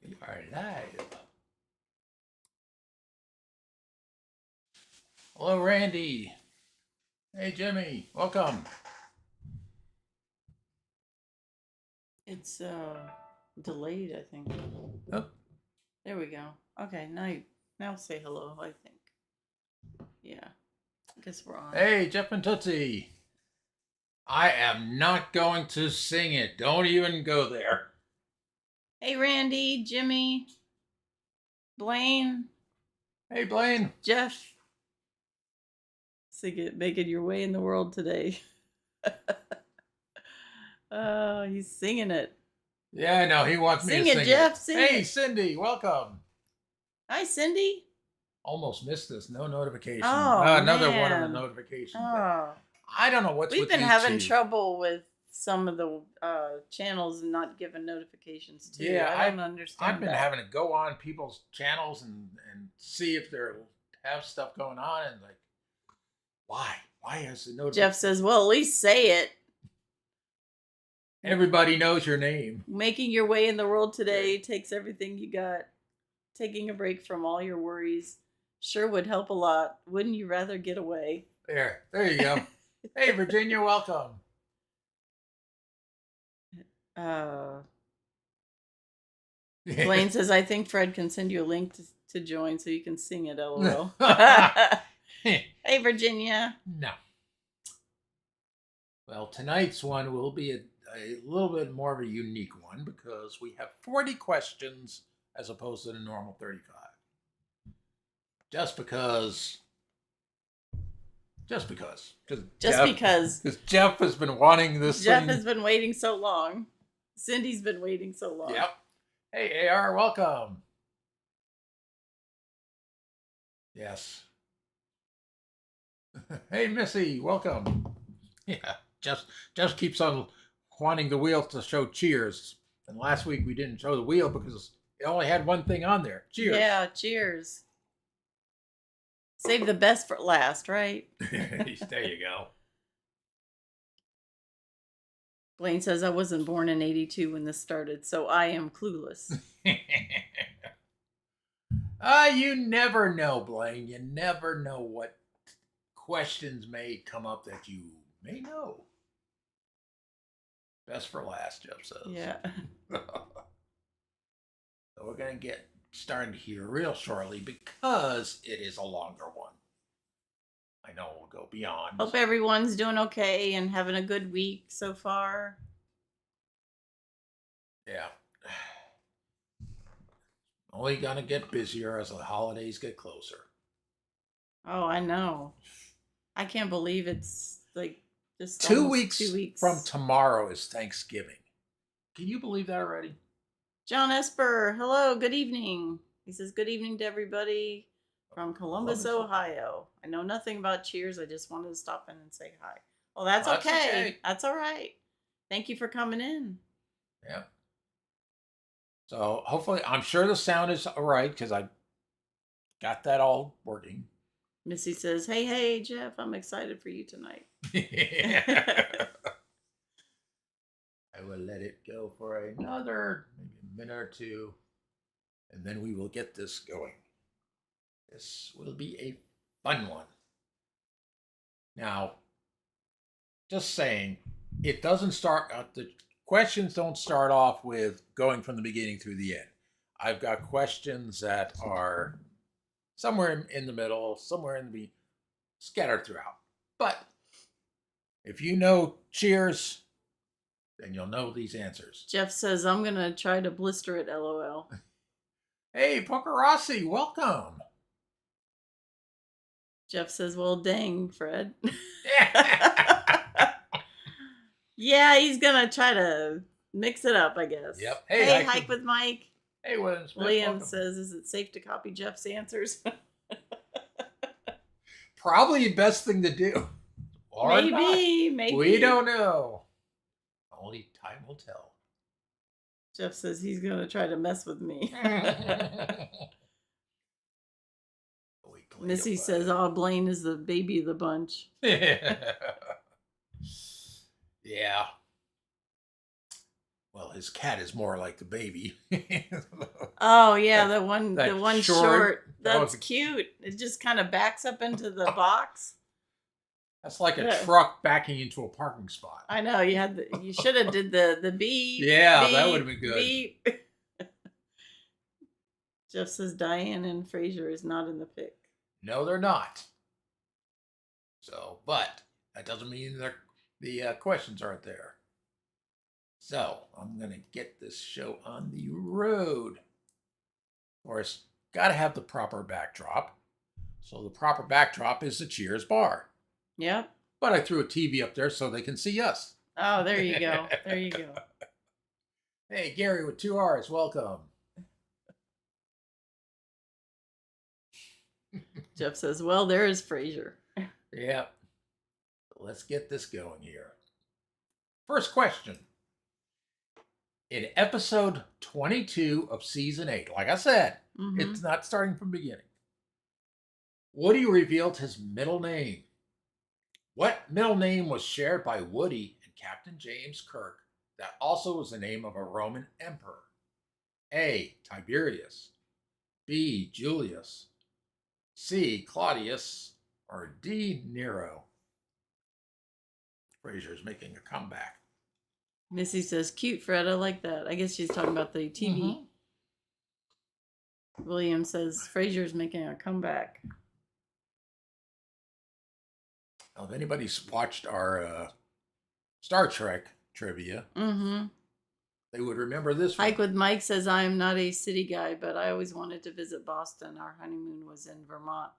We are live. Hello, Randy. Hey, Jimmy. Welcome. It's delayed, I think. Oh, There we go. Okay, now say hello, I think. Yeah. I guess we're on. hey, Jeff and Tootsie. I am not going to sing it. Don't even go there. Hey Randy, Jimmy, Blaine, Hey, Blaine. Jeff. Sing it, making your way in the world today. Oh, he's singing it. Yeah, I know. He wants me Sing to it, sing Jeff, it. sing Hey, it. Cindy. Welcome. Hi, Cindy. Almost missed this. No notification. Oh Another one of the man. notifications. Oh. I don't know what's We've with been having YouTube. trouble with some of the channels and not giving notifications too. Yeah, I don't understand. I've been having to go on people's channels and see if they have stuff going on and like, why? Why is the notification? Jeff says, "Well, at least say it." Everybody knows your name. Making your way in the world today takes everything you got. Taking a break from all your worries sure would help a lot. Wouldn't you rather get away? There you go. Hey, Virginia, welcome. Uh, Blaine says, "I think Fred can send you a link to join so you can sing it." LOL. Hey, Virginia. No. Well, tonight's one will be a little bit more of a unique one because we have 40 questions as opposed to the normal 35. Just because. Just because. Because Because Jeff has been wanting this Jeff thing. has been waiting so long. Cindy's been waiting so long. Yep. Hey, AR, welcome. Yes. Hey, Missy, welcome. Yeah, just keeps on wanting the wheel to show cheers. And last week we didn't show the wheel because it only had one thing on there. Cheers. Yeah, cheers. Save the best for last, right? There you go. Blaine says, "I wasn't born in 82 when this started, so I am clueless." You never know, Blaine. You never know what questions may come up that you may know. Best for last, Jeff says. Yeah. So we're going to get started here real shortly because it is a longer one. I know we'll go beyond. Hope everyone's doing okay and having a good week so far. Yeah. Only going to get busier as the holidays get closer. Oh, I know. I can't believe it's like just 2 weeks. weeks. 2 weeks from tomorrow is Thanksgiving. Can you believe that already? John Esper, hello, good evening. He says, "Good evening to everybody from Columbus, Ohio. I know nothing about cheers. I just wanted to stop in and say hi." Well, that's okay. That's all right. Thank you for coming in. Yeah. So hopefully, I'm sure the sound is all right because I got that all working. Missy says, hey, Jeff, I'm excited for you tonight." I will let it go for another maybe a minute or two, and then we will get this going. This will be a fun one. Now, just saying, it doesn't start, the questions don't start off with going from the beginning through the end. I've got questions that are somewhere in the middle, somewhere in the scattered throughout. But if you know cheers, then you'll know these answers. Jeff says, "I'm going to try to blister it, LOL." Hey, Pokerossi, welcome. Jeff says, "Well, dang, Fred." Yeah, he's going to try to mix it up, I guess. Yep. Hey, Hike with Mike. Hey, William Smith. William says, "Is it safe to copy Jeff's answers?" Probably the best thing to do. Or maybe. We don't know. Only time will tell. Jeff says he's going to try to mess with me. Missy says, "Oh, Blaine is the baby of the bunch." Yeah. Well, his cat is more like the baby. Oh yeah, the that one short- short. that That's was- cute. It just kind of backs up into the box. That's like a Yeah. truck backing into a parking spot. I know you should have did the beep. Yeah, that beep, would've been good. Beep. Jeff says Diane and Frasier is not in the pic. No, they're not. So, but that doesn't mean the questions aren't there. So, I'm going to get this show on the road. Of course, got to have the proper backdrop. So, the proper backdrop is the Cheers bar. Yep. But I threw a TV up there so they can see us. Oh, there you go. There you go. Hey, Gary with 2 R's, welcome. Jeff says, "Well, there is Frasier." Yep. Let's get this going here. First question. In episode 22 of season 8, like I said, Mhm. it's not starting from the beginning. Woody revealed his middle name. What middle name was shared by Woody and Captain James Kirk that also was the name of a Roman emperor? A. Tiberius. B. Julius. C. Claudius. Or D. Nero. Frasier's making a comeback. Missy says, "Cute, Fred. I like that." I guess she's talking about the TV. Mhm. William says Frasier's making a comeback. Now, if anybody's watched our Star Trek trivia, Mm-hmm. they would remember this one. Hike with Mike says, "I am not a city guy, but I always wanted to visit Boston. Our honeymoon was in Vermont,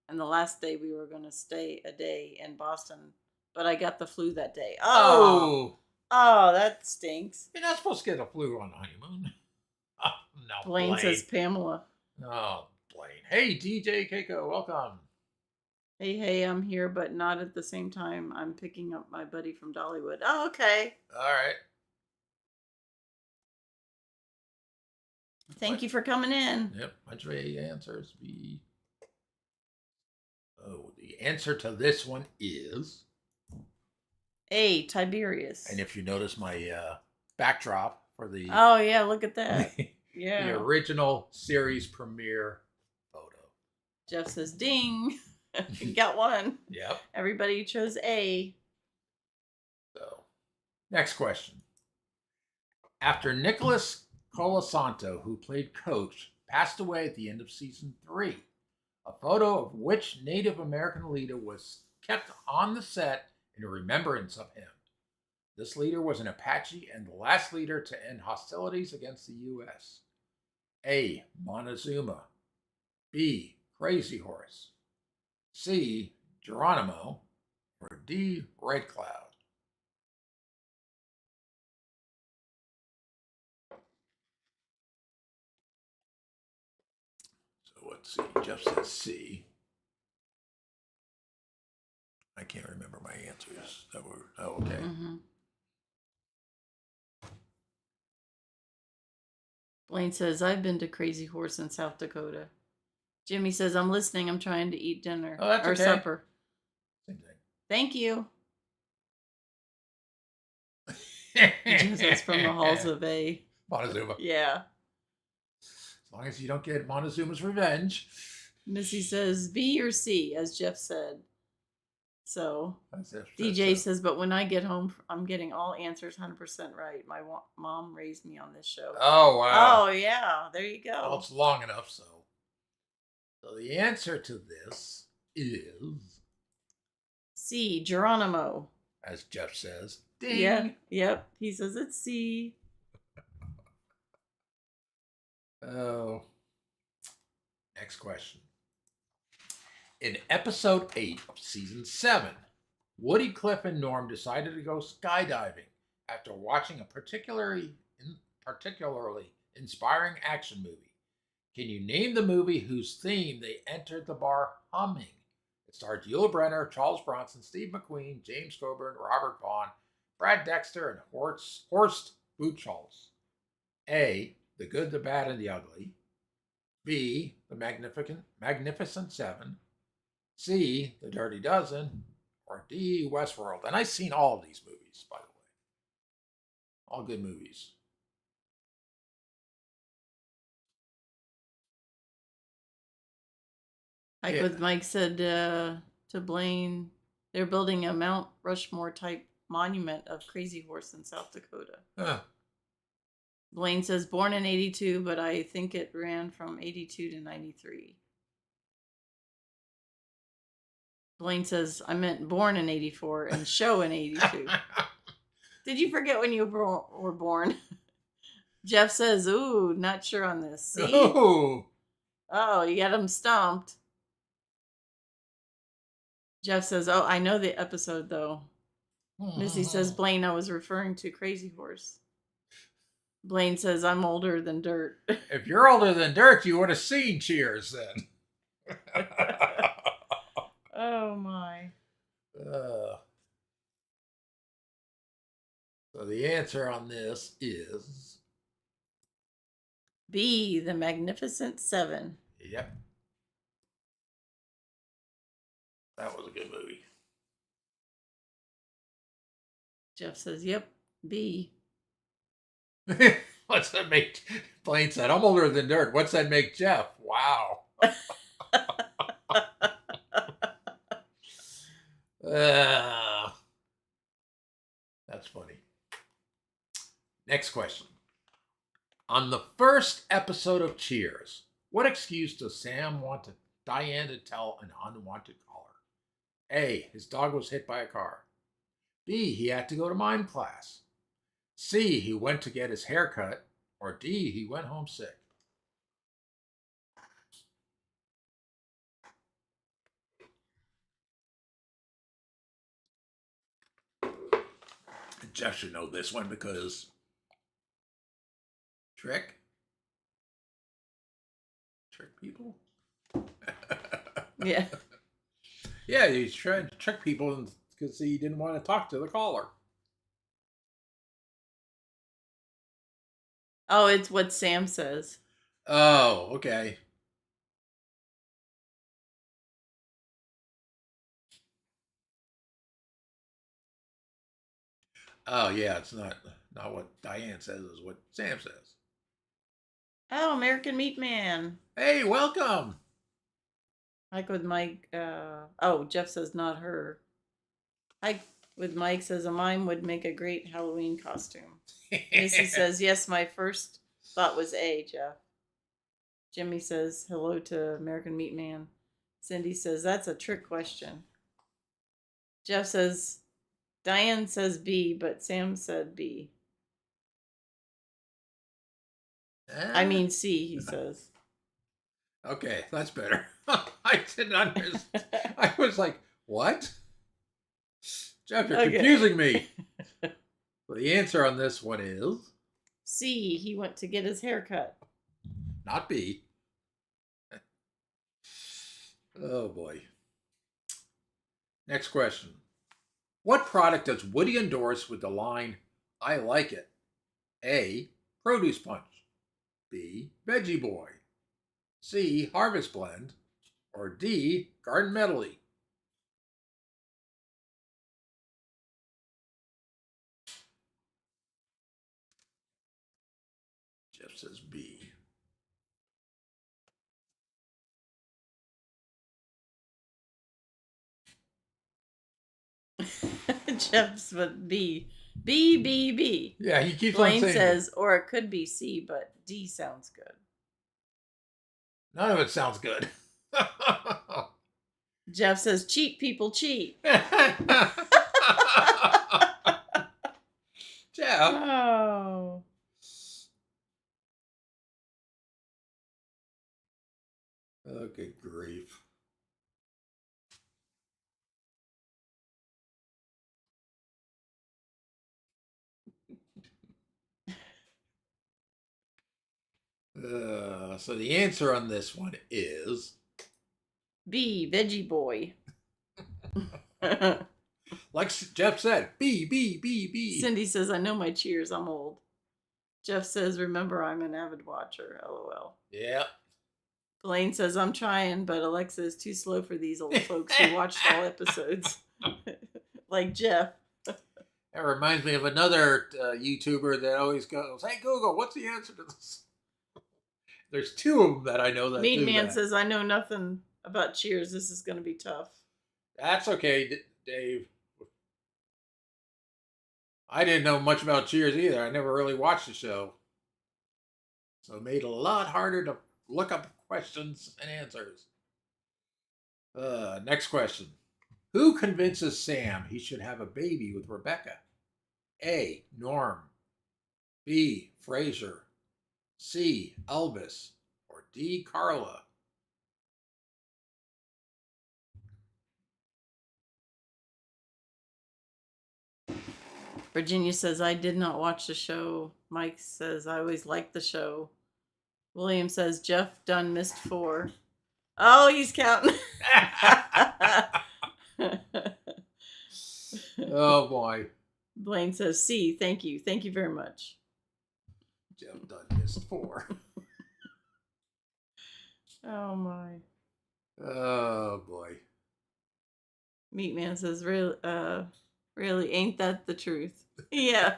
and the last day we were going to stay a day in Boston, but I got the flu that day." Oh, that stinks. You're not supposed to get a flu on the honeymoon. Oh, no, Blaine says Pamela. Oh, Blaine. Hey, DJ Keiko, welcome. Hey, I'm here, but not at the same time. I'm picking up my buddy from Dollywood. Oh, okay. All right. Thank you for coming in. Yep. Which way answers be? Oh, the answer to this one is. A. Tiberius. And if you notice my backdrop for the Oh, yeah, look at that. the Yeah. original series premiere photo. Jeff says, "Ding." Got one. Yep. Everybody chose A. So, next question. After Nicholas Colasanto, who played Coach, passed away at the end of season 3, a photo of which Native American leader was kept on the set in remembrance of him. This leader was an Apache and the last leader to end hostilities against the U.S. A. Montezuma. B. Crazy Horse. C. Geronimo. Or D. Red Cloud. So let's see. Jeff says C. I can't remember my answers. Okay. Mm-hmm. Blaine says, "I've been to Crazy Horse in South Dakota." Jimmy says, "I'm listening. I'm trying to eat dinner Oh, that's or okay. supper." Same thing. Thank you. Jim says, "From the halls of A." Montezuma. Yeah. As long as you don't get Montezuma's revenge. Missy says, "B or C," as Jeff said. So That's it. DJ says, "But when I get home, I'm getting all answers 100% right. My mom raised me on this show." Oh, wow. Oh, yeah. There you go. Well, it's long enough, so. So the answer to this is, C. Geronimo. as Jeff says, ding. Yeah. Yep. He says it's C. Oh. Next question. In episode 8 of season 7, Woody, Cliff, and Norm decided to go skydiving after watching a particularly inspiring action movie. Can you name the movie whose theme they entered the bar humming? It starred Yul Brynner, Charles Bronson, Steve McQueen, James Coburn, Robert Vaughn, Brad Dexter, and Horst Buchholz. A. The Good, the Bad, and the Ugly. B. The Magnificent Seven. C. The Dirty Dozen. Or D. Westworld. And I've seen all of these movies, by the way. All good movies. Like Yeah. with Mike said to Blaine, they're building a Mount Rushmore type monument of Crazy Horse in South Dakota. Huh. Blaine says born in 82, but I think it ran from 82 to 93. Blaine says I meant born in 84 and show in 82. Did you forget when you were born? Jeff says, ooh, not sure on this. See? Oh. Oh, you got him stumped. Jeff says, oh, I know the episode, though. Missy says, Blaine, I was referring to Crazy Horse. Blaine says, I'm older than dirt. If you're older than dirt, you would have seen Cheers then. Oh, my. So the answer on this is B, The Magnificent Seven. yep. That was a good movie. Jeff says, yep, B. What's that make? Blaine said, I'm older than dirt. What's that make Jeff? Wow. That's funny. Next question. On the first episode of Cheers, what excuse does Sam want Diane to tell an unwanted caller? A, his dog was hit by a car. B, he had to go to mime class. C, he went to get his hair cut. Or D, he went home sick. Jeff should know this one because trick people. Yeah. Yeah, he's trying to trick people because he didn't want to talk to the caller. Oh, it's what Sam says. Oh, okay. Oh, yeah, it's not what Diane says, is what Sam says. Oh, American Meat Man. Hey, welcome. Mike with Mike. Oh, Jeff says not her. Mike with Mike says a mime would make a great Halloween costume. Missy says, yes, my first thought was A, Jeff. Jimmy says, hello to American Meat Man. Cindy says, that's a trick question. Jeff says, Diane says B, but Sam said B. I mean C, he says. Okay, that's better. I didn't understand. I was like, what? Jeff, you're confusing me. Well, the answer on this one is C, he went to get his hair cut. Not B. Oh, boy. Next question. What product does Woody endorse with the line, I like it? A, Produce Punch. B, Veggie Boy. C, Harvest Blend. Or D, Garden Medley. Jeff says B. Jeff's but B. B. Yeah, he keeps Blaine on saying says, or it could be C, but D sounds good. None of it sounds good. Jeff says, cheat people cheat. Jeff. Oh. Oh, good grief. So the answer on this one is B, Veggie Boy. like Jeff said, B. Cindy says, I know my cheers, I'm old. Jeff says, remember, I'm an avid watcher, LOL. Yeah. Blaine says, I'm trying, but Alexa is too slow for these old folks who watched all episodes. Like Jeff. That reminds me of another YouTuber that always goes, hey, Google, what's the answer to this? There's two of them that I know that Meat do Man that. says, I know nothing about Cheers. This is going to be tough. That's okay, Dave. I didn't know much about Cheers either. I never really watched the show. So it made it a lot harder to look up questions and answers. Next question. Who convinces Sam he should have a baby with Rebecca? A. Norm. B. Frasier. C. Elvis. Or D. Carla? Virginia says, I did not watch the show. Mike says, I always liked the show. William says, Jeff Dunn missed 4. Oh, he's counting. Oh, boy. Blaine says, C, thank you. Thank you very much. Jeff Dunn missed 4. Oh, my. Oh, boy. Meatman says, really, ain't that the truth? Yeah.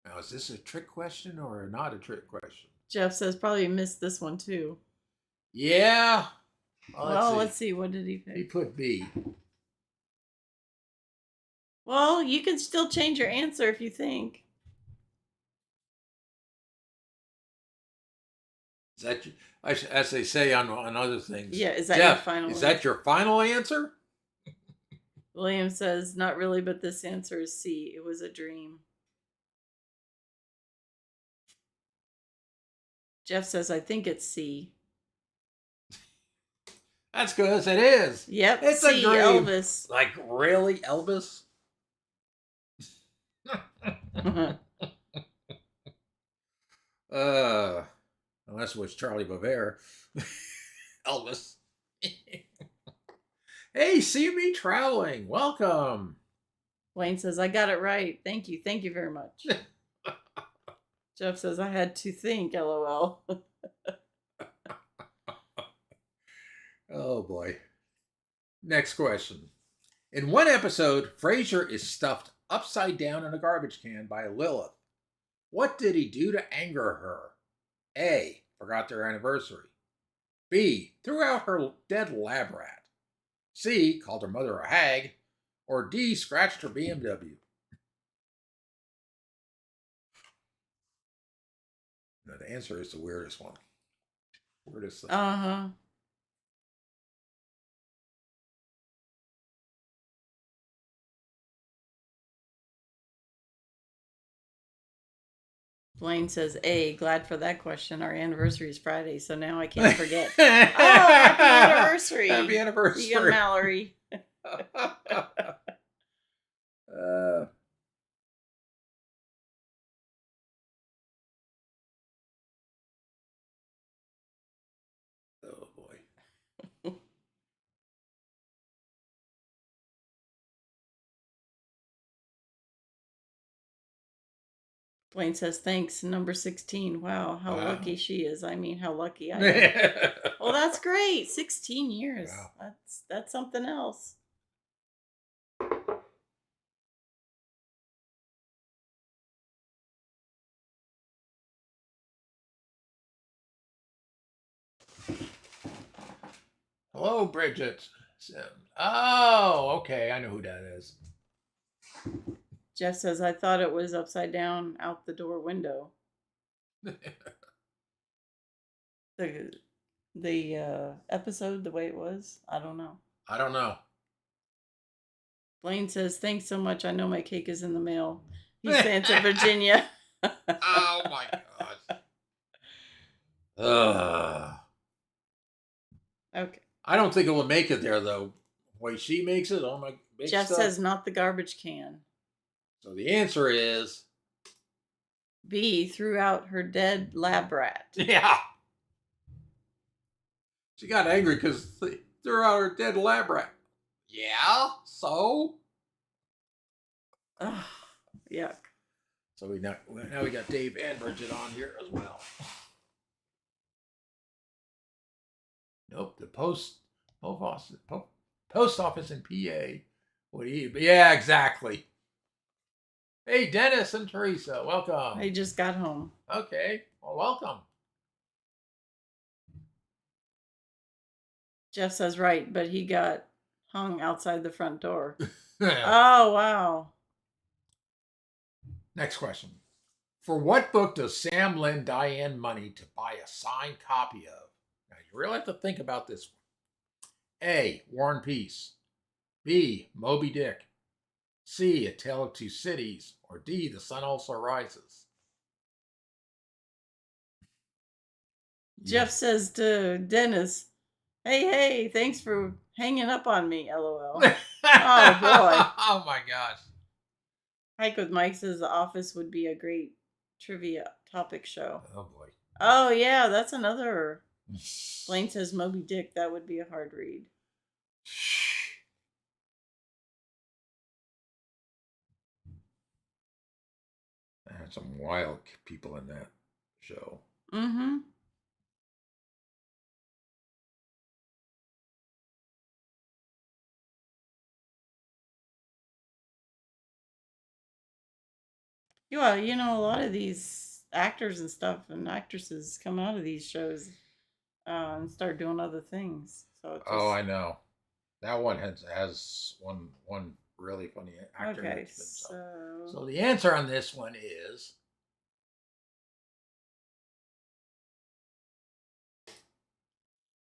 Now, is this a trick question or not a trick question? Jeff says, probably missed this one, too. Yeah. Well, let's see. What did he pick? He put B. Well, you can still change your answer if you think. Is that, as they say on other things? Yeah, is that Jeff, your final is that your final answer? William says, not really, but this answer is C. It was a dream. Jeff says, I think it's C. That's good. It is. Yep, It's C, a dream. Elvis. Like, really, Elvis? Unless it was Charlie Bavair. Elvis. Hey, see me traveling. Welcome. Wayne says, I got it right. Thank you. Thank you very much. Jeff says, I had to think, LOL. Oh, boy. Next question. In one episode, Frasier is stuffed upside down in a garbage can by Lilith. What did he do to anger her? A. Forgot their anniversary. B. Threw out her dead lab rat. C. Called her mother a hag. Or D. Scratched her BMW. No, the answer is the weirdest one. Weirdest thing. Uh-huh. Blaine says, A, glad for that question. Our anniversary is Friday, so now I can't forget. Oh, happy anniversary. Happy anniversary. You and Mallory. Oh, boy. Blaine says, thanks, number 16. Wow, how Wow. lucky she is. I mean, how lucky I am. Well, that's great. 16 years. Wow. That's something else. Hello, Bridget. Oh, okay. I know who that is. Jeff says, I thought it was upside down out the door window. The episode, the way it was, I don't know. I don't know. Blaine says, thanks so much. I know my cake is in the mail. He's saying to Virginia. Oh, my gosh. Okay. I don't think it will make it there, though. The way she makes it, oh my big Jeff stuff. says, not the garbage can. So the answer is B, threw out her dead lab rat. yeah. She got angry because they threw out her dead lab rat. Yeah. So. Ugh, yuck. So now we got Dave and Bridget on here as well. Nope, the post office in PA. What do you? Yeah, exactly. Hey, Dennis and Teresa, welcome. I just got home. Okay, well, welcome. Jeff says right, but he got hung outside the front door. Yeah. Oh, wow. Next question. For what book does Sam lend Diane money to buy a signed copy of? Now, you really have to think about this one. A. War and Peace. B. Moby Dick. C. A Tale of Two Cities. Or D. The Sun Also Rises. Jeff says to Dennis, hey, thanks for hanging up on me, lol. Oh, boy. Oh, my gosh. Hike with Mike says The Office would be a great trivia topic show. Oh, boy. Oh, yeah, that's another. Blaine says Moby Dick. That would be a hard read. There's some wild people in that show. Mm-hmm. Yeah, you know, a lot of these actors and stuff and actresses come out of these shows and start doing other things. So it's just... Oh, I know. That one has one really funny actor. Okay, so the answer on this one is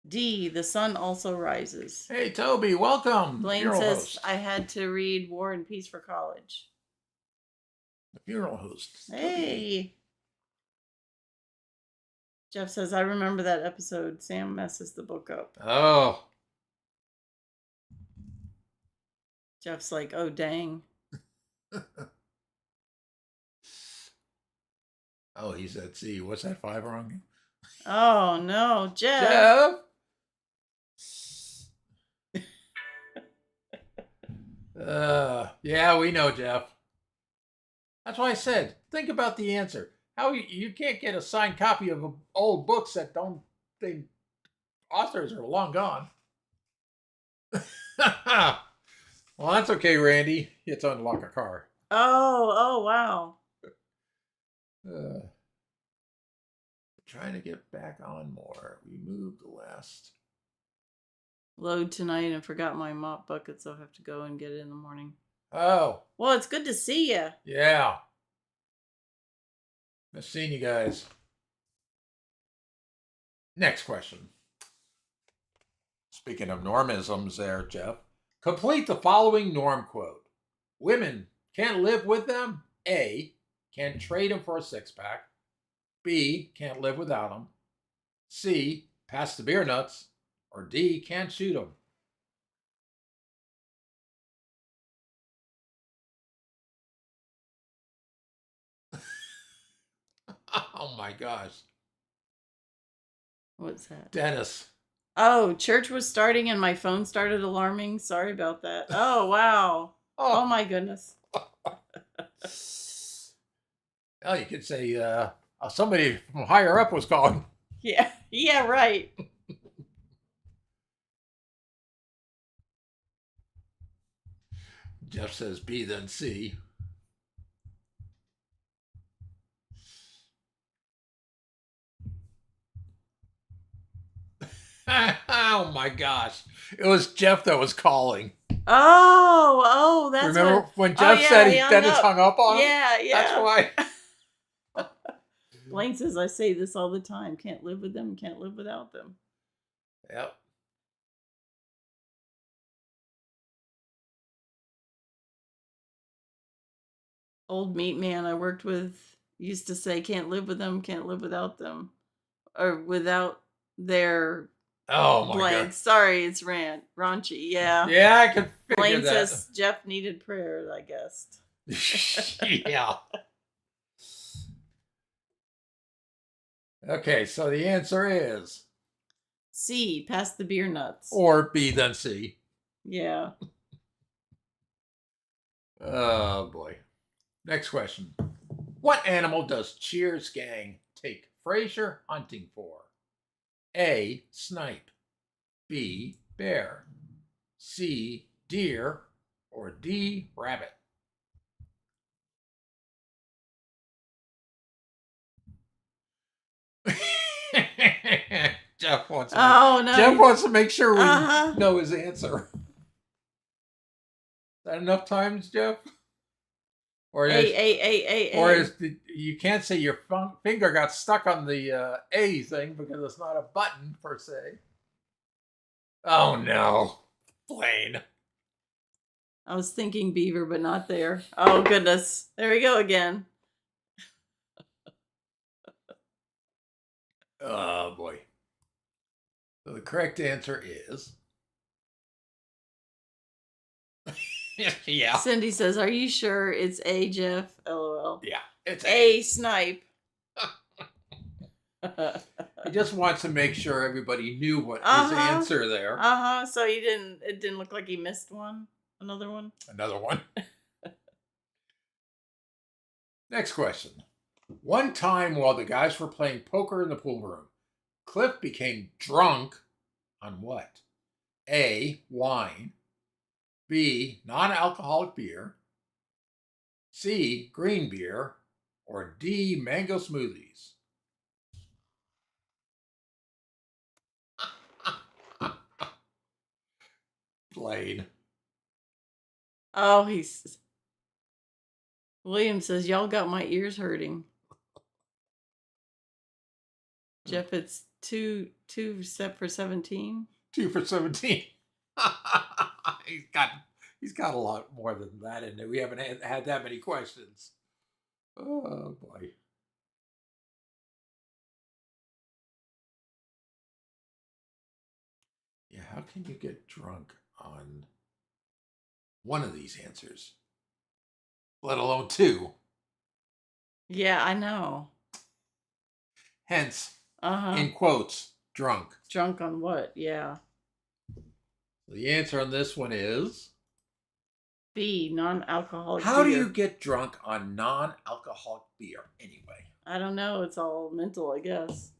D. The Sun Also Rises. Hey, Toby, welcome. Blaine funeral says host. I had to read War and Peace for college. The funeral host. Hey. Jeff says I remember that episode. Sam messes the book up. Oh. Jeff's like, oh dang. Oh, he said, see, what's that 5 wrong? Oh no, Jeff. Yeah, we know, Jeff. That's why I said, think about the answer. How you can't get a signed copy of old books that don't think authors are long gone. Well, that's okay, Randy. You have to unlock a car. Oh, wow. Trying to get back on more. We moved the last. Load tonight and forgot my mop bucket, so I have to go and get it in the morning. Oh. Well, it's good to see you. Yeah. Nice seeing you guys. Next question. Speaking of normisms there, Jeff. Complete the following norm quote. Women can't live with them. A, can't trade them for a 6-pack. B, can't live without them. C, pass the beer nuts. Or D, can't shoot them. Oh my gosh. What's that? Dennis. Oh, church was starting and my phone started alarming. Sorry about that. Oh, wow. Oh my goodness. Well, you could say somebody from higher up was calling. Yeah, right. Jeff says B, then C. Oh my gosh. It was Jeff that was calling. Oh, that's Remember when Jeff said Dennis hung up on him? Yeah. That's why. Blaine says I say this all the time. Can't live with them, can't live without them. Yep. Old meat man I worked with used to say can't live with them, can't live without them. Or without their Oh my blank. God. Sorry, it's raunchy. Yeah. Yeah, I can figure Blaine that. says Jeff needed prayer, I guess. Yeah. Okay, so the answer is C, pass the beer nuts. or B, then C. Yeah. Oh boy. Next question. What animal does Cheers gang take Frasier hunting for? A, snipe. B, bear. C, deer. Or D, rabbit. Jeff wants Oh no. Jeff wants to make sure we Uh-huh. know his answer. Is that enough times, Jeff? Or you can't say your finger got stuck on the A thing because it's not a button per se. Oh no, Blaine. I was thinking beaver, but not there. Oh goodness. There we go again. Oh boy. So the correct answer is yeah. Cindy says, "Are you sure it's A, Jeff?" LOL. Yeah, it's A snipe. He just wants to make sure everybody knew what his answer there. So it didn't look like he missed one. Another one. Another one. Next question. One time while the guys were playing poker in the pool room, Cliff became drunk on what? A, wine. B, non-alcoholic beer. C, green beer. Or D, mango smoothies. Blaine. Oh, William says, "Y'all got my ears hurting." Jeff, it's two set for 17. 2 for 17. He's got a lot more than that in there. We haven't had that many questions. Oh boy. Yeah, how can you get drunk on one of these answers, let alone two? Yeah, I know. Hence, Uh-huh. in quotes, drunk. Drunk on what? Yeah. The answer on this one is B, non-alcoholic how beer. do you get drunk on non-alcoholic beer anyway? I don't know. It's all mental, I guess.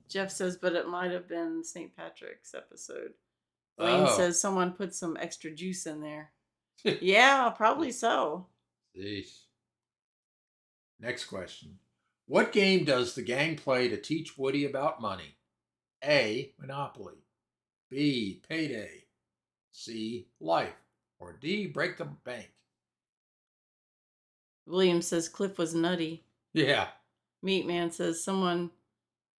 Jeff says, but it might have been St. Patrick's episode. Wayne says someone put some extra juice in there. Yeah, probably so. Sheesh. Next question. What game does the gang play to teach Woody about money? A, Monopoly. B, Payday. C, Life. Or D, Break the Bank. William says Cliff was nutty. Yeah. Meatman says someone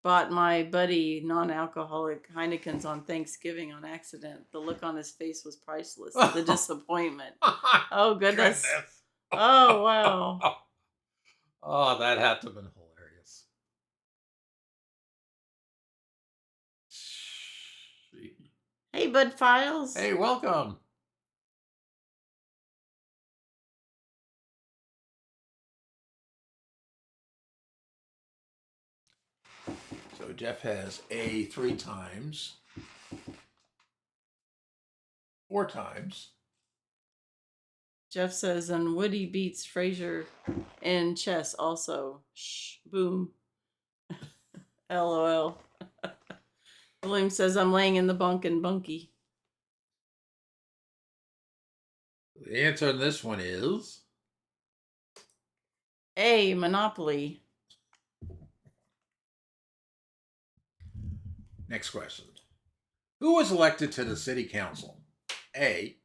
bought my buddy non-alcoholic Heineken's on Thanksgiving on accident. The look on his face was priceless. The disappointment. Oh, goodness. Oh, wow. Oh, that had to have been hilarious. Hey, Bud Files. Hey, welcome. So Jeff has A 3 times, 4 times. Jeff says, and Woody beats Fraser in chess also. Shh, boom. LOL. William says, I'm laying in the bunk in Bunky. The answer on this one is A, Monopoly. Next question. Who was elected to the city council? A,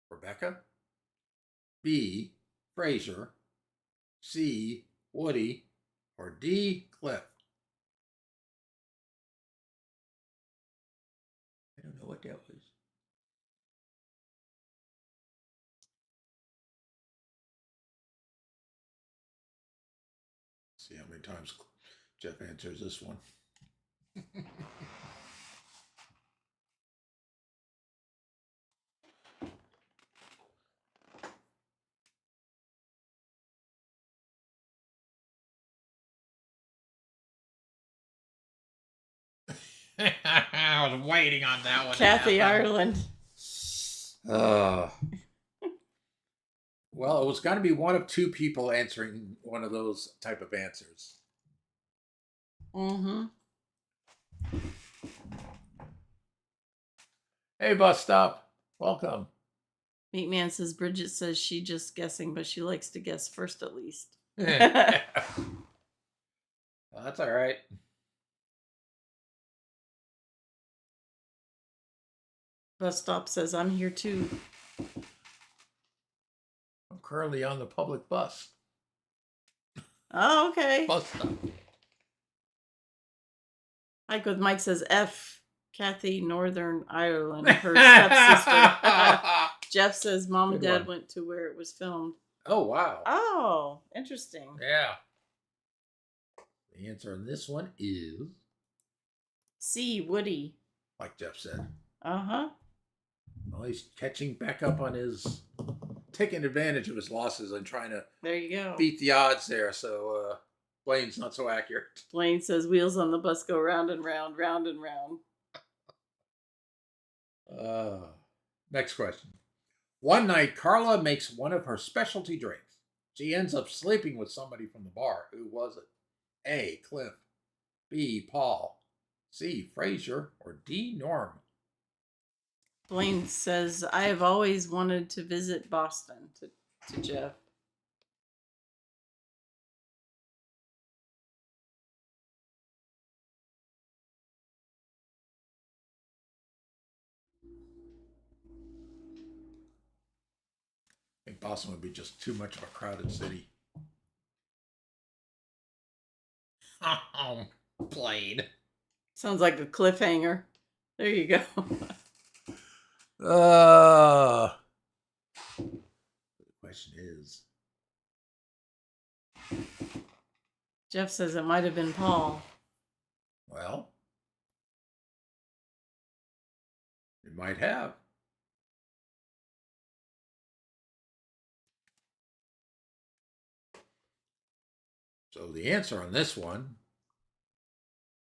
Rebecca. B, Fraser. C, Woody. Or D, Cliff. I don't know what that was. See how many times Jeff answers this one. I was waiting on that one. Kathy Ireland. Well, it was going to be one of 2 people answering one of those type of answers. Mm-hmm. Hey, Bus Stop. Welcome. Meatman says Bridget says she just guessing, but she likes to guess first at least. Well, that's all right. Bus stop says, I'm here too. I'm currently on the public bus. Oh, okay. Bus stop. Mike with Mike says, F. Kathy, Northern Ireland, her stepsister. Jeff says, Mom and Good Dad one. went to where it was filmed. Oh, wow. Oh, interesting. Yeah. The answer on this one is, C. Woody. like Jeff said, Uh-huh. well, he's catching back up on his, taking advantage of his losses and trying to There you go. beat the odds there. So Blaine's not so accurate. Blaine says, wheels on the bus go round and round, round and round. Next question. One night, Carla makes one of her specialty drinks. She ends up sleeping with somebody from the bar. Who was it? A. Cliff. B. Paul. C. Frazier. Or D. Norm. Blaine says, I have always wanted to visit Boston to Jeff. I think Boston would be just too much of a crowded city. Oh, Blaine. Sounds like a cliffhanger. There you go. The question is, Jeff says it might have been Paul. well, it might have. So the answer on this one,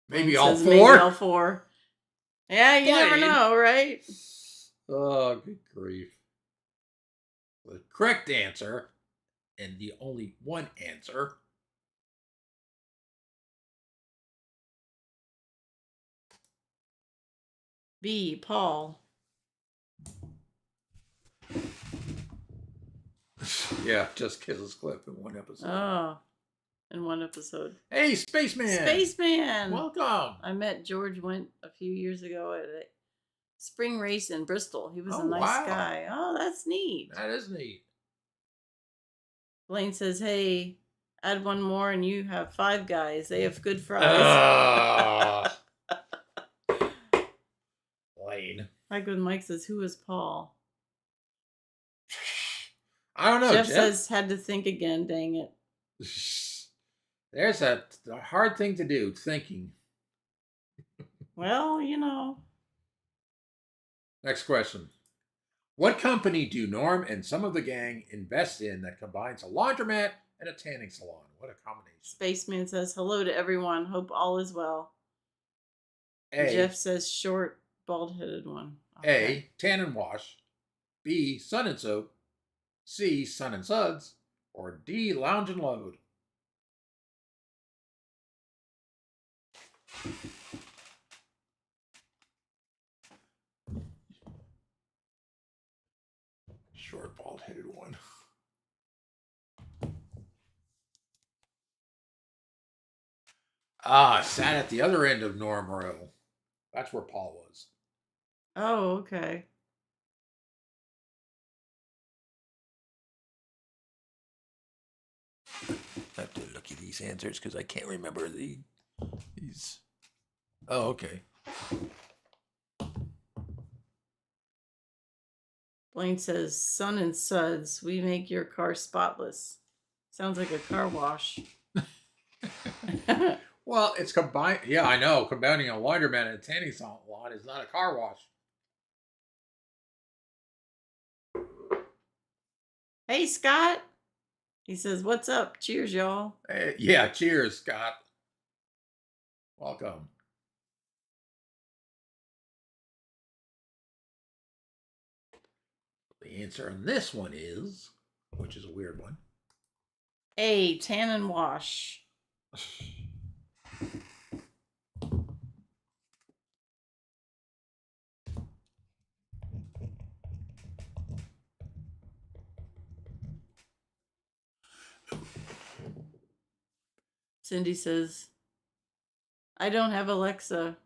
maybe all Says four. Maybe all four. Yeah, you never Blaine. know, right? Oh, good grief. The correct answer, and the only one answer, B. Paul. yeah, just kisses Cliff in one episode. Oh, in one episode. Hey, Spaceman! Spaceman! Welcome! I met George went a few years ago at a spring race in Bristol. He was Oh, a nice wow. guy. Oh, that's neat. That is neat. Blaine says, hey, add one more and you have 5 guys. They have good fries. Blaine. Mike with Mike says, who is Paul? I don't know, Jeff Jeff. says, had to think again, dang it. There's a hard thing to do, thinking. Well, you know. Next question. What company do Norm and some of the gang invest in that combines a laundromat and a tanning salon? What a combination. Spaceman says, hello to everyone. Hope all is well. A. Jeff says, short, bald-headed one. A. Tan and Wash. B. Sun and Soap. C. Sun and Suds. Or D. Lounge and Load. Short, bald-headed one. Sat at the other end of Norm Row. That's where Paul was. Oh, okay. I have to look at these answers because I can't remember these. Oh, okay. Blaine says, Sun and Suds, we make your car spotless. Sounds like a car wash. Well, it's combined. Yeah, I know. Combining a laundromat and a tanning salon is not a car wash. Hey, Scott. He says, what's up? Cheers, y'all. Hey, yeah, cheers, Scott. Welcome. The answer on this one is, which is a weird one. A. Tan and wash. Cindy says, I don't have Alexa.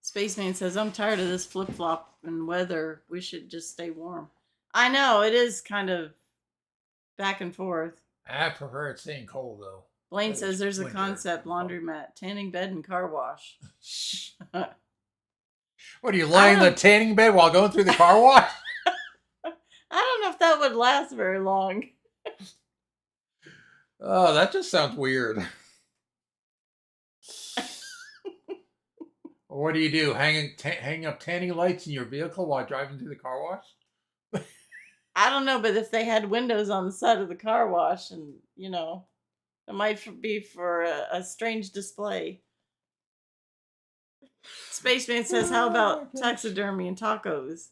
Spaceman says, I'm tired of this flip flop and weather. We should just stay warm. I know, it is kind of back and forth. I prefer it staying cold, though. Blaine But says it's there's a winter. concept laundromat, tanning bed, and car wash. What are you lying in the tanning bed while going through the car wash? I don't know if that would last very long. Oh, that just sounds weird. What do you do? Hang up tanning lights in your vehicle while driving through the car wash? I don't know, but if they had windows on the side of the car wash, and it might be for a strange display. Spaceman says, "How about taxidermy and tacos?"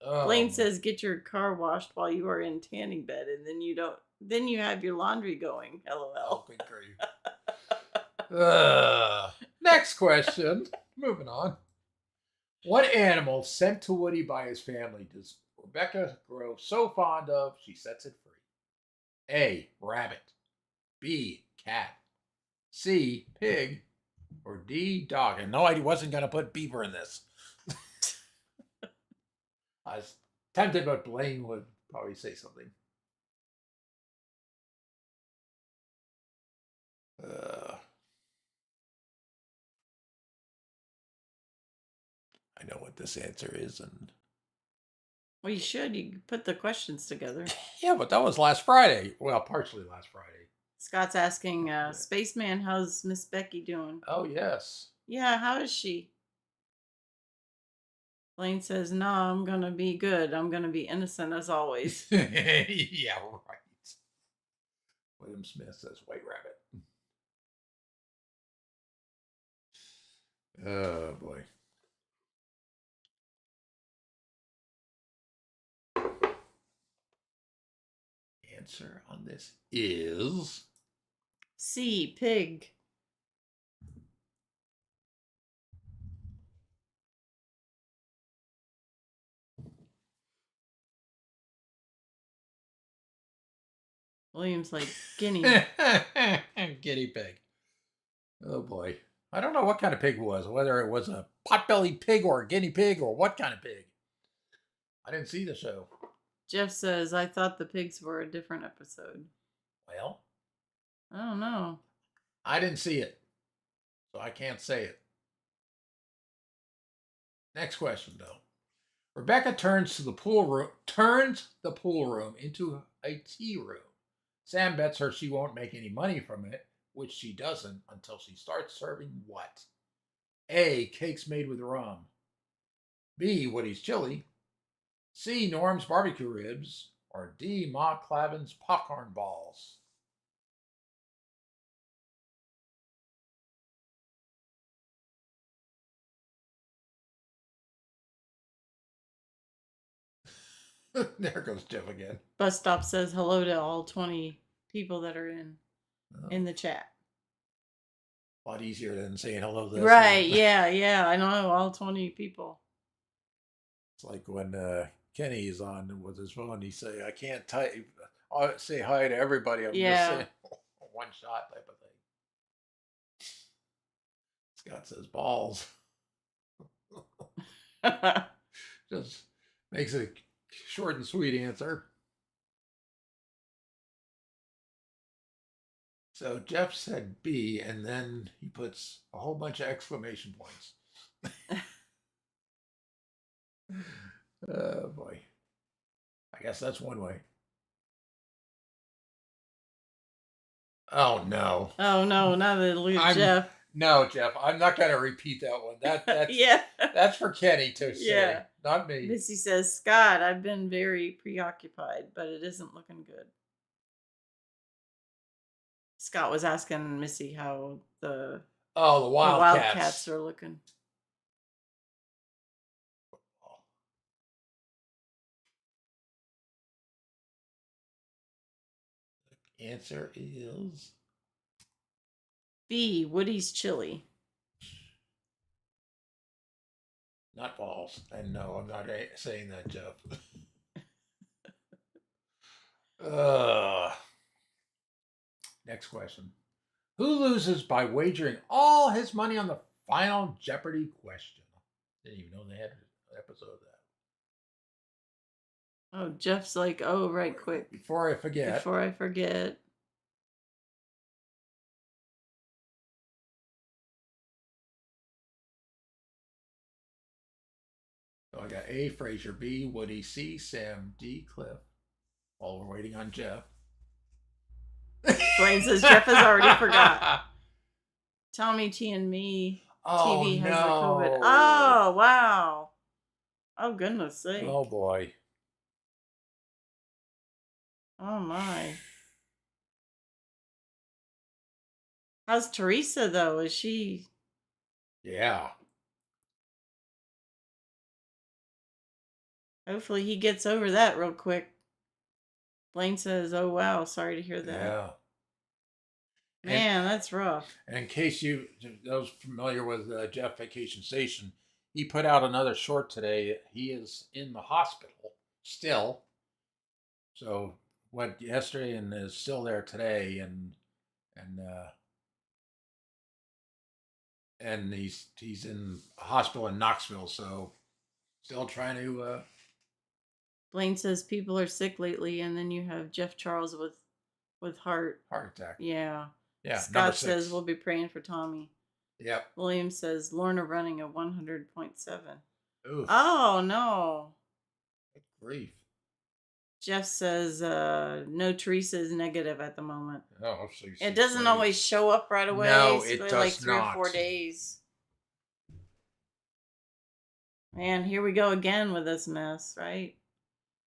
Oh, Blaine says, "Get your car washed while you are in tanning bed, and then you don't. Then you have your laundry going." oh, LOL. good grief. Next question. Moving on. What animal sent to Woody by his family does Rebecca grow so fond of she sets it free? A. Rabbit. B. Cat. C. Pig. Or D. Dog. And no, I wasn't going to put beaver in this. I was tempted, but Blaine would probably say something. I know what this answer is, and Well, you should. You put the questions together. yeah, but that was last Friday. Well, partially last Friday. Scott's asking, Spaceman, how's Miss Becky doing? Oh yes. Yeah, how is she? Blaine says, no, I'm going to be good. I'm going to be innocent as always. Yeah, right. William Smith says White Rabbit. Oh boy. Answer on this is C, pig. William's like, guinea. guinea pig. Oh boy. I don't know what kind of pig it was, whether it was a pot-bellied pig or a guinea pig or what kind of pig. I didn't see the show. Jeff says, I thought the pigs were a different episode. Well, I don't know. I didn't see it, so I can't say it. Next question, though. Rebecca turns the pool room into a tea room. Sam bets her she won't make any money from it, which she doesn't until she starts serving what? A. Cakes made with rum. B. Woody's chili. C. Norm's barbecue ribs. Or D. Ma Clavin's popcorn balls. There goes Jeff again. Bus Stop says hello to all 20 people that are in the chat. A lot easier than saying hello to this. Right, yeah, I know, all 20 people. It's like when Kenny's on with his phone, he say, I can't type, I'll say hi to everybody. I'm just saying one shot type of thing. Scott says balls. Just makes a short and sweet answer. So Jeff said B, and then he puts a whole bunch of exclamation points. Oh boy. I guess that's one way. Oh no. Oh no, not that Jeff. No, Jeff, I'm not going to repeat that one. That's yeah. That's for Kenny to say, not me. Missy says, Scott, I've been very preoccupied, but it isn't looking good. Scott was asking Missy how the Wildcats are looking. The answer is B, Woody's chili. Not balls. And no, I'm not saying that, Jeff. Next question. Who loses by wagering all his money on the final Jeopardy question? Didn't even know they had an episode of that. Oh, Jeff's like, oh, right, quick. Before I forget. Before I forget. So I got A, Fraser, B, Woody, C, Sam, D, Cliff. While we're waiting on Jeff. Blaine says Jeff has already forgot. Tommy T and me. Oh, TV has the no. COVID. Oh, wow. Oh, goodness sake. Oh, boy. Oh, my. How's Teresa, though? Is she... Yeah. Hopefully he gets over that real quick. Blaine says, oh, wow. Sorry to hear that. Yeah. Man, that's rough. And in case those familiar with Jeff Vacation Station, he put out another short today. He is in the hospital still. So went yesterday and is still there today, and he's in a hospital in Knoxville. So still trying to. Blaine says people are sick lately, and then you have Jeff Charles with heart attack. Yeah. Yeah. Scott says we'll be praying for Tommy. Yep. William says Lorna running a 100.7. Oof. Oh no. Good grief. Jeff says no, Teresa is negative at the moment. Oh, so it doesn't always show up right away. No, it's it does like 3 not. or 4 days. Man, here we go again with this mess, right?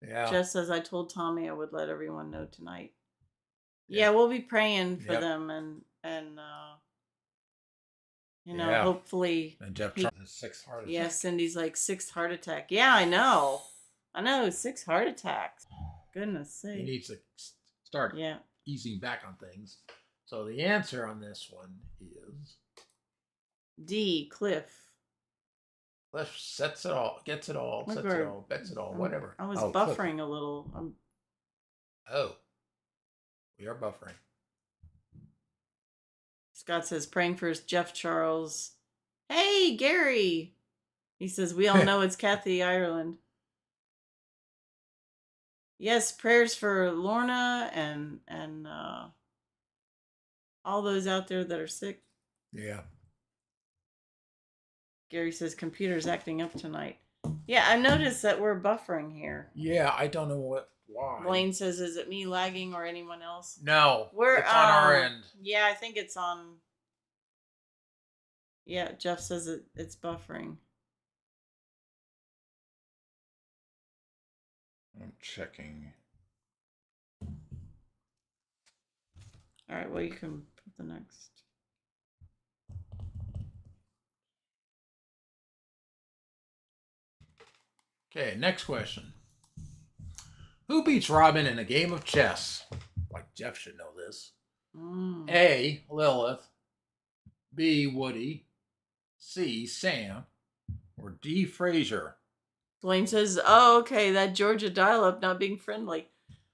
Yeah. Jeff says I told Tommy I would let everyone know tonight. Yeah, we'll be praying for them and hopefully. And Jeff Charles has 6 heart attacks. Yeah, Cindy's like 6th heart attack. Yeah, I know, 6 heart attacks. Goodness sake. He needs to start easing back on things. So the answer on this one is D. Cliff. Cliff sets it all, gets it all, sets it all, bets it all, whatever. I was buffering a little. We are buffering. Scott says, praying for Jeff Charles. Hey, Gary. He says, we all know it's Kathy Ireland. Yes, prayers for Lorna and all those out there that are sick. Yeah. Gary says, computer's acting up tonight. Yeah, I noticed that we're buffering here. Yeah, I don't know why. Blaine says, is it me lagging or anyone else? No, it's on our end. Yeah, I think it's on. Yeah, Jeff says it's buffering. I'm checking. All right, well, you can put the next. Okay, next question. Who beats Robin in a game of chess? Like Jeff should know this. A, Lilith. B, Woody. C, Sam. Or D, Fraser. Blaine says, oh, okay, that Georgia dial-up not being friendly.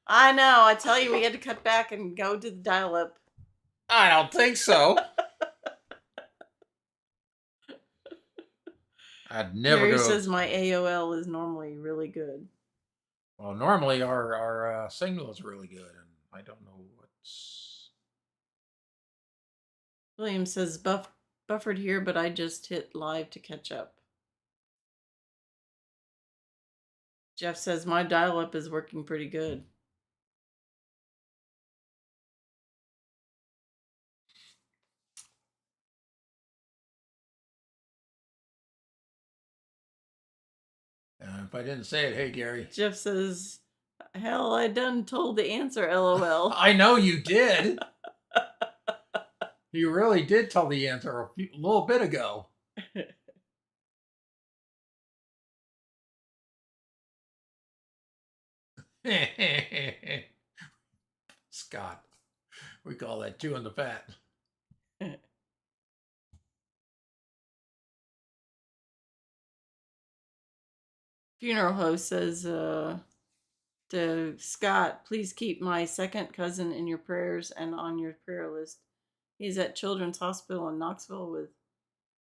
I know, I tell you, we had to cut back and go to the dial-up. I don't think so. I'd never Gary says my AOL is normally really good. Well, normally our signal is really good, and I don't know what's. William says buffered here, but I just hit live to catch up. Jeff says my dial-up is working pretty good. If I didn't say it, hey, Gary. Jeff says, hell, I done told the answer, LOL. I know you did. You really did tell the answer a little bit ago. Scott. We call that chewing the fat. Funeral host says to Scott, please keep my second cousin in your prayers and on your prayer list. He's at Children's Hospital in Knoxville with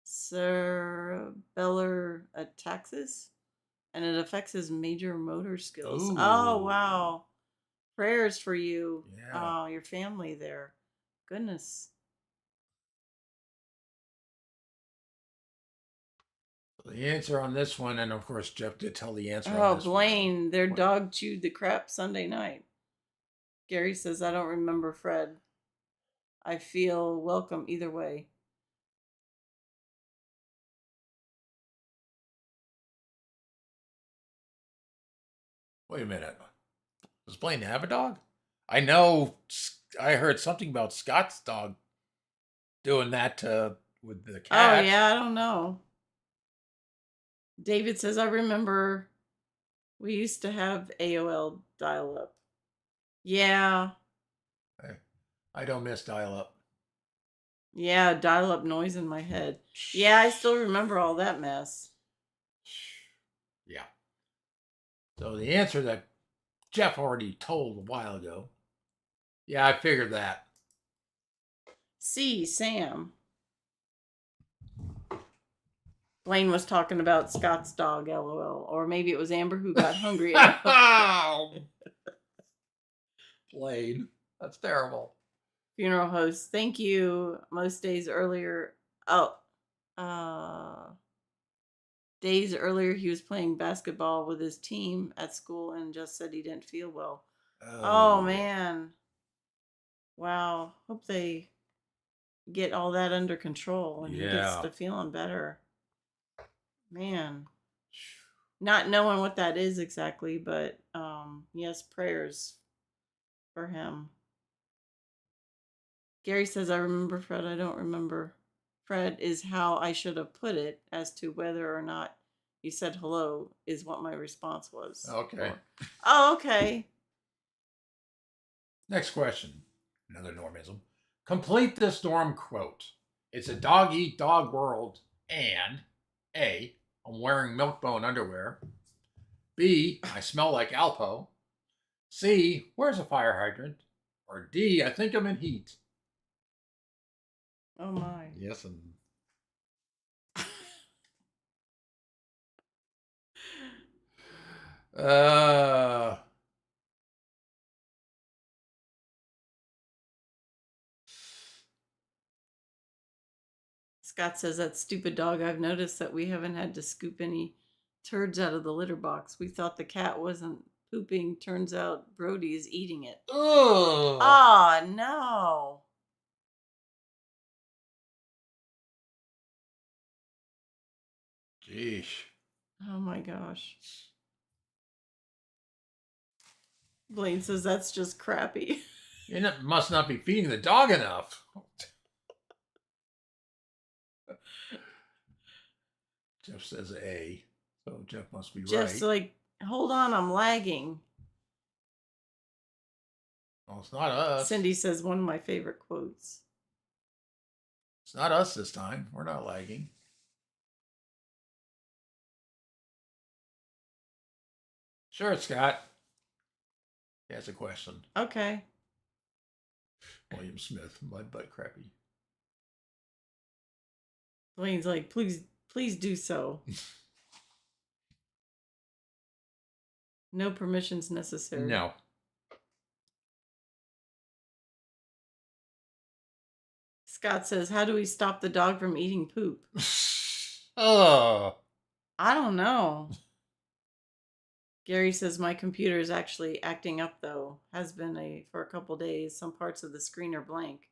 cerebellar ataxis, and it affects his major motor skills. Ooh. Oh, wow. Prayers for you. Yeah. Your family there. Goodness. The answer on this one, and of course Jeff did tell the answer Oh, on this Blaine, their one. dog chewed the crap Sunday night. Gary says, I don't remember Fred. I feel welcome either way. Wait a minute. Does Blaine have a dog? I know. I heard something about Scott's dog doing that with the cat. Oh, yeah, I don't know. David says, I remember we used to have AOL dial up. Yeah. I don't miss dial up. Yeah, dial up noise in my head. Yeah, I still remember all that mess. Yeah. So the answer that Jeff already told a while ago. Yeah, I figured that. C, Sam. Blaine was talking about Scott's dog, LOL. Or maybe it was Amber who got hungry. Blaine. That's terrible. Funeral host, thank you. Most days earlier. Days earlier, he was playing basketball with his team at school and just said he didn't feel well. Oh man. Wow. Hope they get all that under control and he gets to feeling better. Man. Not knowing what that is exactly, but yes, prayers for him. Gary says, I remember Fred. I don't remember. Fred is how I should have put it as to whether or not you said hello is what my response was. Okay. Oh, okay. Next question. Another Normism. Complete this Norm quote. It's a dog-eat-dog world, and A, I'm wearing Milk-Bone underwear. B, I smell like Alpo. C, where's a fire hydrant? Or D, I think I'm in heat. Oh my. Yes, and Scott says, that stupid dog. I've noticed that we haven't had to scoop any turds out of the litter box. We thought the cat wasn't pooping. Turns out Brody is eating it. Ugh. Oh, no. Jeez. Oh my gosh. Blaine says that's just crappy. You must not be feeding the dog enough. Jeff says A, so Jeff must be Jeff's right. like, hold on, I'm lagging. Well, it's not us. Cindy says one of my favorite quotes. It's not us this time. We're not lagging. Sure, Scott. He has a question. Okay. William Smith, my butt crappy. Blaine's like, please do so. No permissions necessary. No. Scott says, how do we stop the dog from eating poop? Oh. I don't know. Gary says, my computer is actually acting up, though. Has been for a couple days. Some parts of the screen are blank.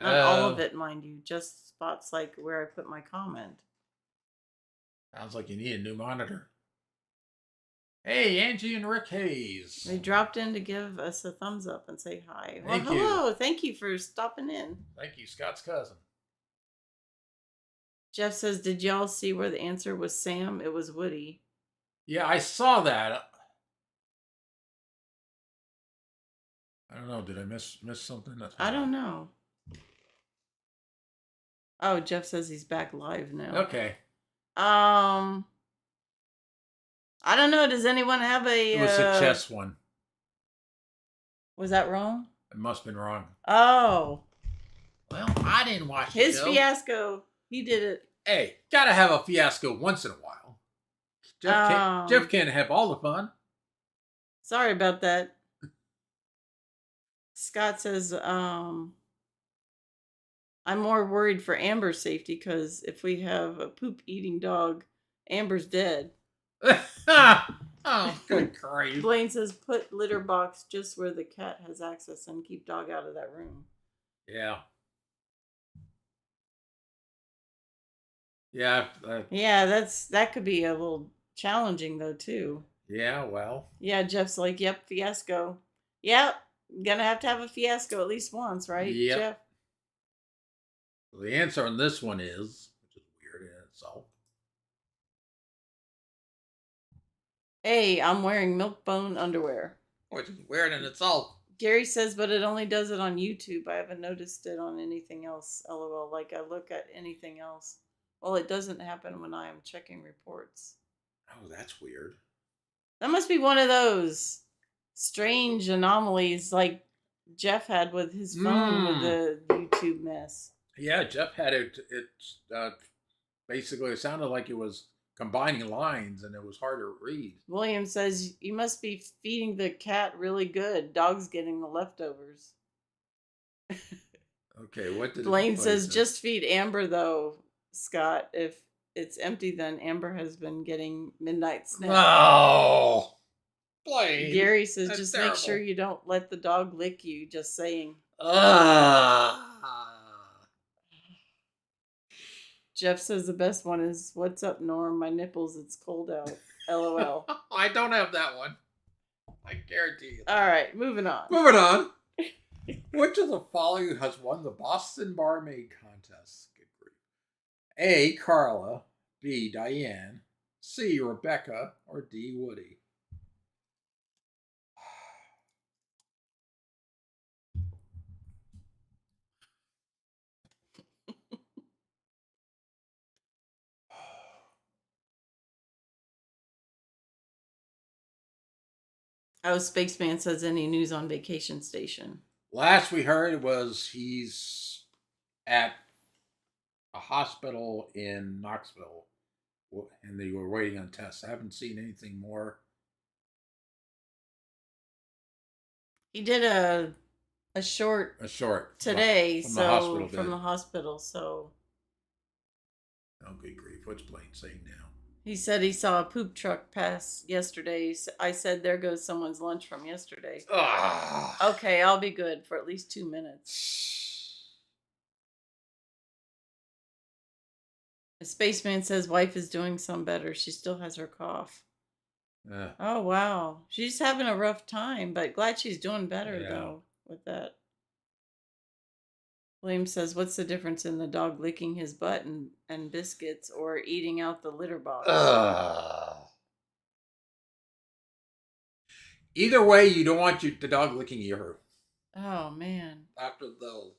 Not all of it, mind you. Just spots like where I put my comment. Sounds like you need a new monitor. Hey, Angie and Rick Hayes. They dropped in to give us a thumbs up and say hi. Thank you. Hello. Thank you for stopping in. Thank you, Scott's cousin. Jeff says, did y'all see where the answer was Sam? It was Woody. Yeah, I saw that. I don't know. Did I miss something? I don't know. Oh, Jeff says he's back live now. Okay. I don't know. Does anyone have a... It was a chess one. Was that wrong? It must have been wrong. Oh. Well, I didn't watch His the show. fiasco. He did it. Hey, gotta have a fiasco once in a while. Jeff can't have all the fun. Sorry about that. Scott says, I'm more worried for Amber's safety because if we have a poop eating dog, Amber's dead. Oh, good grief. Blaine says, put litter box just where the cat has access and keep dog out of that room. Yeah. Yeah. Yeah, that could be a little challenging though too. Yeah, well. Yeah, Jeff's like, yep, fiasco. Yep, gonna have to have a fiasco at least once, right, Yep. Jeff? The answer on this one is, which is weird in itself. Hey, I'm wearing Milkbone underwear. Which is weird in itself. Gary says, but it only does it on YouTube. I haven't noticed it on anything else. LOL. Like I look at anything else. Well, it doesn't happen when I am checking reports. Oh, that's weird. That must be one of those strange anomalies like Jeff had with his phone with the YouTube mess. Yeah, Jeff had it. Basically, it sounded like it was combining lines and it was hard to read. William says, you must be feeding the cat really good. Dog's getting the leftovers. Okay, what did Blaine says, just feed Amber though, Scott. If it's empty, then Amber has been getting midnight snack. Oh, Blaine. Gary says, That's just terrible. make sure you don't let the dog lick you. Just saying. Jeff says the best one is, what's up, Norm? My nipples, it's cold out. LOL. I don't have that one. I guarantee you. All right, moving on. Moving on. Which of the following has won the Boston Barmaid Contest? Good grief. A. Carla. B. Diane. C. Rebecca. Or D. Woody. Oh, Spaceman says, any news on Vacation Station? Last we heard was he's at a hospital in Knoxville and they were waiting on tests. I haven't seen anything more. He did a short today, from the hospital. So oh, good grief! What's Blaine saying now? He said he saw a poop truck pass yesterday. I said, there goes someone's lunch from yesterday. Okay, I'll be good for at least 2 minutes. The Spaceman says wife is doing some better. She still has her cough. Oh, wow. She's having a rough time, but glad she's doing better, though, with that. William says, what's the difference in the dog licking his butt and biscuits or eating out the litter box? Either way, you don't want the dog licking your. Oh, man. After those.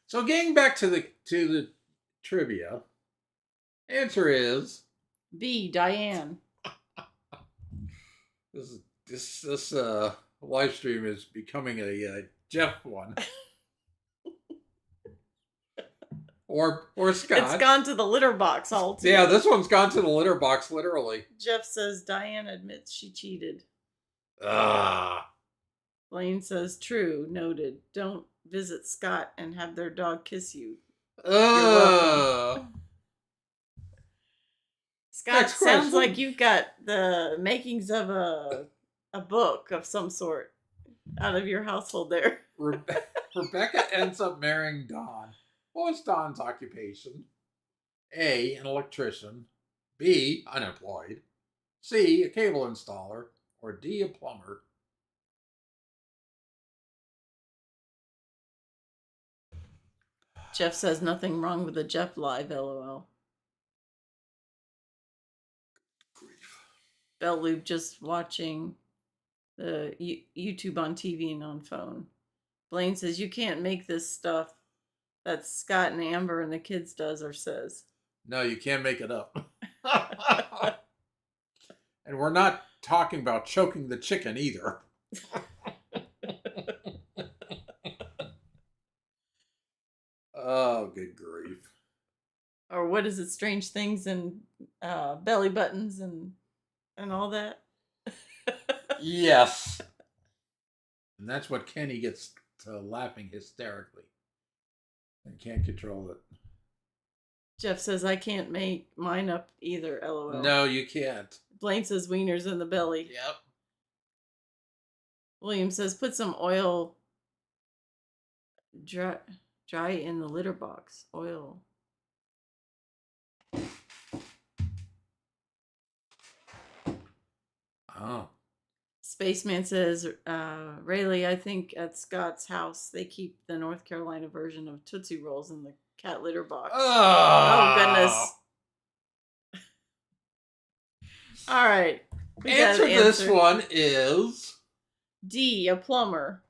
So getting back to the trivia, answer is B. Diane. This live stream is becoming a Jeff one. Or Scott. It's gone to the litter box altogether. Yeah, this one's gone to the litter box, literally. Jeff says Diane admits she cheated. Blaine says, true, noted. Don't visit Scott and have their dog kiss you. Scott, sounds like you've got the makings of a book of some sort out of your household there. Rebecca ends up marrying Don. What was Don's occupation? A, an electrician. B, unemployed. C, a cable installer. Or D, a plumber. Jeff says nothing wrong with the Jeff Live, LOL. Bell Loop just watching the YouTube on TV and on phone. Blaine says, you can't make this stuff that Scott and Amber and the kids does or says. No, you can't make it up. And we're not talking about choking the chicken either. Oh, good grief. Or what is it? Strange things and belly buttons and all that. Yes. And that's what Kenny gets to laughing hysterically. And can't control it. Jeff says I can't make mine up either. LOL. No, you can't. Blaine says wieners in the belly. Yep. William says put some oil dry in the litter box. Oil. Oh. Spaceman says, Rayleigh, I think at Scott's house they keep the North Carolina version of Tootsie Rolls in the cat litter box. Oh goodness. All right. Answer this one is D, a plumber.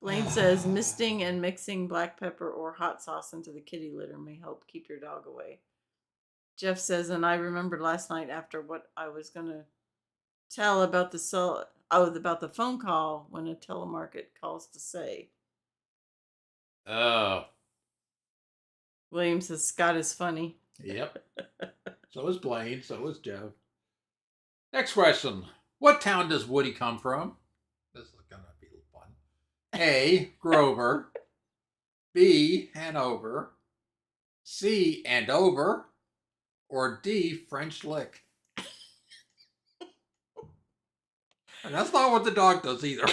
Blaine says misting and mixing black pepper or hot sauce into the kitty litter may help keep your dog away. Jeff says, and I remembered last night after what I was going to tell about about the phone call when a telemarket calls to say. Oh. William says Scott is funny. Yep. So is Blaine. So is Jeff. Next question. What town does Woody come from? This is going to be fun. A, Grover. B, Hanover. C, Andover. Or D, French Lick. And that's not what the dog does either.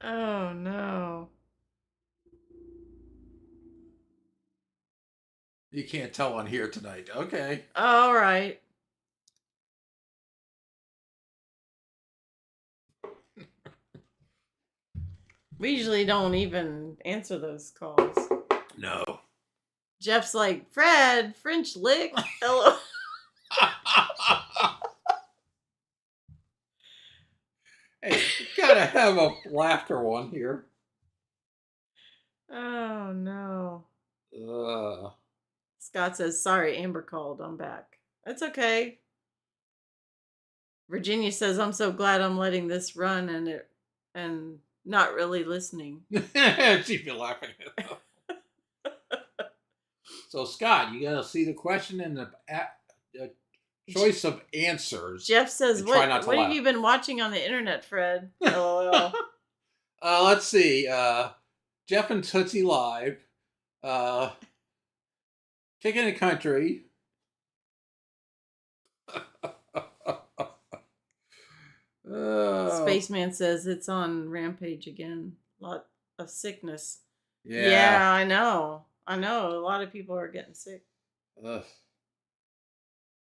Oh, no. You can't tell on here tonight. Okay. All right. We usually don't even answer those calls. No. Jeff's like, Fred, French Lick. Hello. Hey, you gotta have a laughter one here. Oh, no. Scott says, sorry, Amber called. I'm back. That's okay. Virginia says, I'm so glad I'm letting this run and not really listening. She'd be laughing at it. So, Scott, you gotta see the question and the choice of answers. Jeff says, what have you been watching on the internet, Fred? LOL. Let's see. Jeff and Tootsie Live. Kicking the Country. Spaceman says it's on Rampage again. A lot of sickness. Yeah, I know. A lot of people are getting sick. Ugh.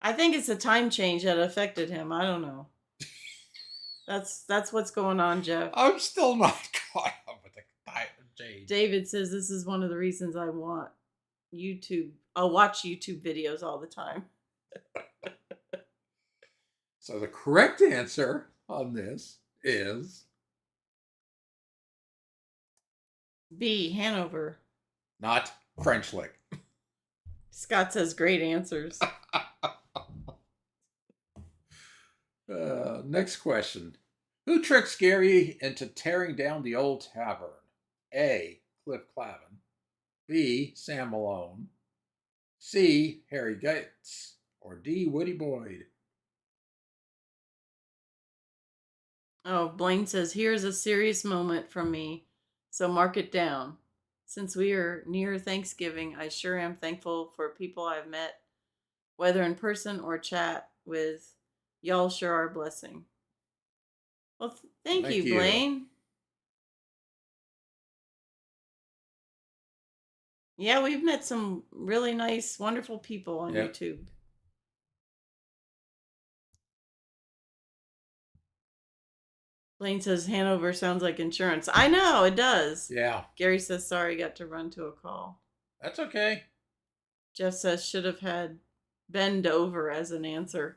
I think it's a time change that affected him. I don't know. That's what's going on, Jeff. I'm still not caught up with the time change. David says this is one of the reasons I want YouTube. I'll watch YouTube videos all the time. So the correct answer on this is B, Hanover. Not French Lick. Scott says great answers. Next question. Who tricked Gary into tearing down the old tavern? A, Cliff Clavin. B, Sam Malone. C, Harry Gates. Or D, Woody Boyd. Oh, Blaine says, here's a serious moment from me, so mark it down. Since we are near Thanksgiving, I sure am thankful for people I've met, whether in person or chat with. Y'all sure are a blessing. Well, thank you, Blaine. Yeah, we've met some really nice, wonderful people on YouTube. Blaine says Hanover sounds like insurance. I know, it does. Yeah. Gary says, sorry, got to run to a call. That's okay. Jeff says, should have had bend over as an answer.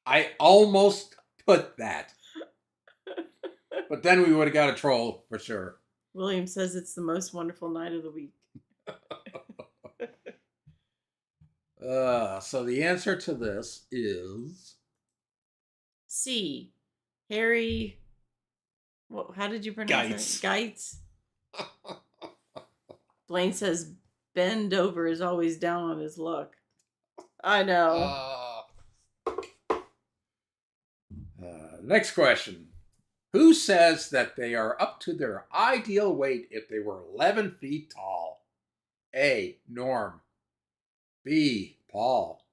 I almost put that. But then we would have got a troll for sure. William says it's the most wonderful night of the week. So the answer to this is C. Harry. What? How did you pronounce Geitz. it? Geitz. Blaine says Ben Dover is always down on his luck. I know. Next question. Who says that they are up to their ideal weight if they were 11 feet tall? A. Norm. B. Paul.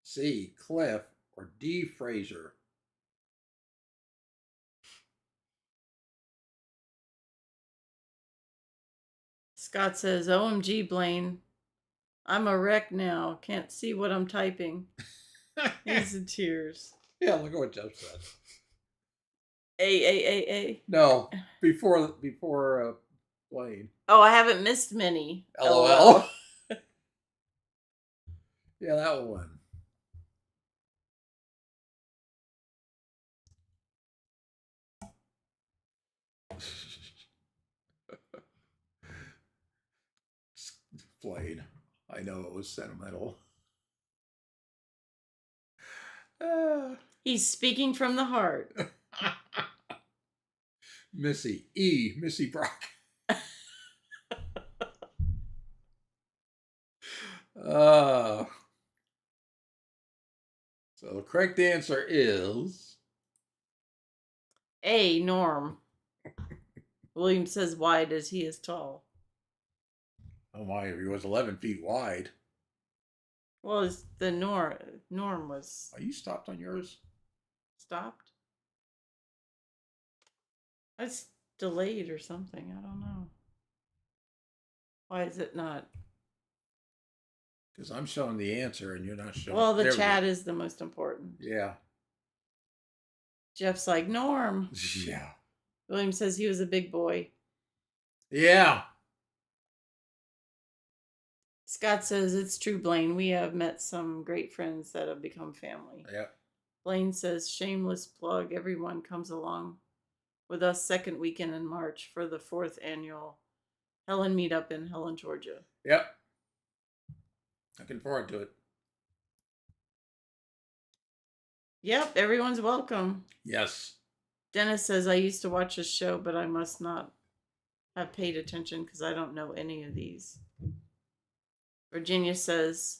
C. Cliff. Or D. Fraser. Scott says, OMG, Blaine. I'm a wreck now. Can't see what I'm typing. He's in tears. Yeah, look at what Jeff said. A. No, before Blaine. Oh, I haven't missed many. LOL. Yeah, that one. Blaine. I know it was sentimental. He's speaking from the heart. Missy Brock. So the correct answer is A. Norm. William says wide as he is tall. oh my, he was 11 feet wide. Well, it's the Norm was Are you stopped on yours? stopped. It's delayed or something. I don't know. Why is it not? Because I'm showing the answer and you're not showing. Well, the There we chat go. is the most important. Yeah. Jeff's like, Norm. Yeah. William says he was a big boy. Yeah. Scott says, it's true, Blaine. We have met some great friends that have become family. Yeah. Blaine says, shameless plug. Everyone comes along with us second weekend in March for the 4th annual Helen meetup in Helen, Georgia. Yep. Looking forward to it. Yep, everyone's welcome. Yes. Dennis says, I used to watch this show, but I must not have paid attention because I don't know any of these. Virginia says,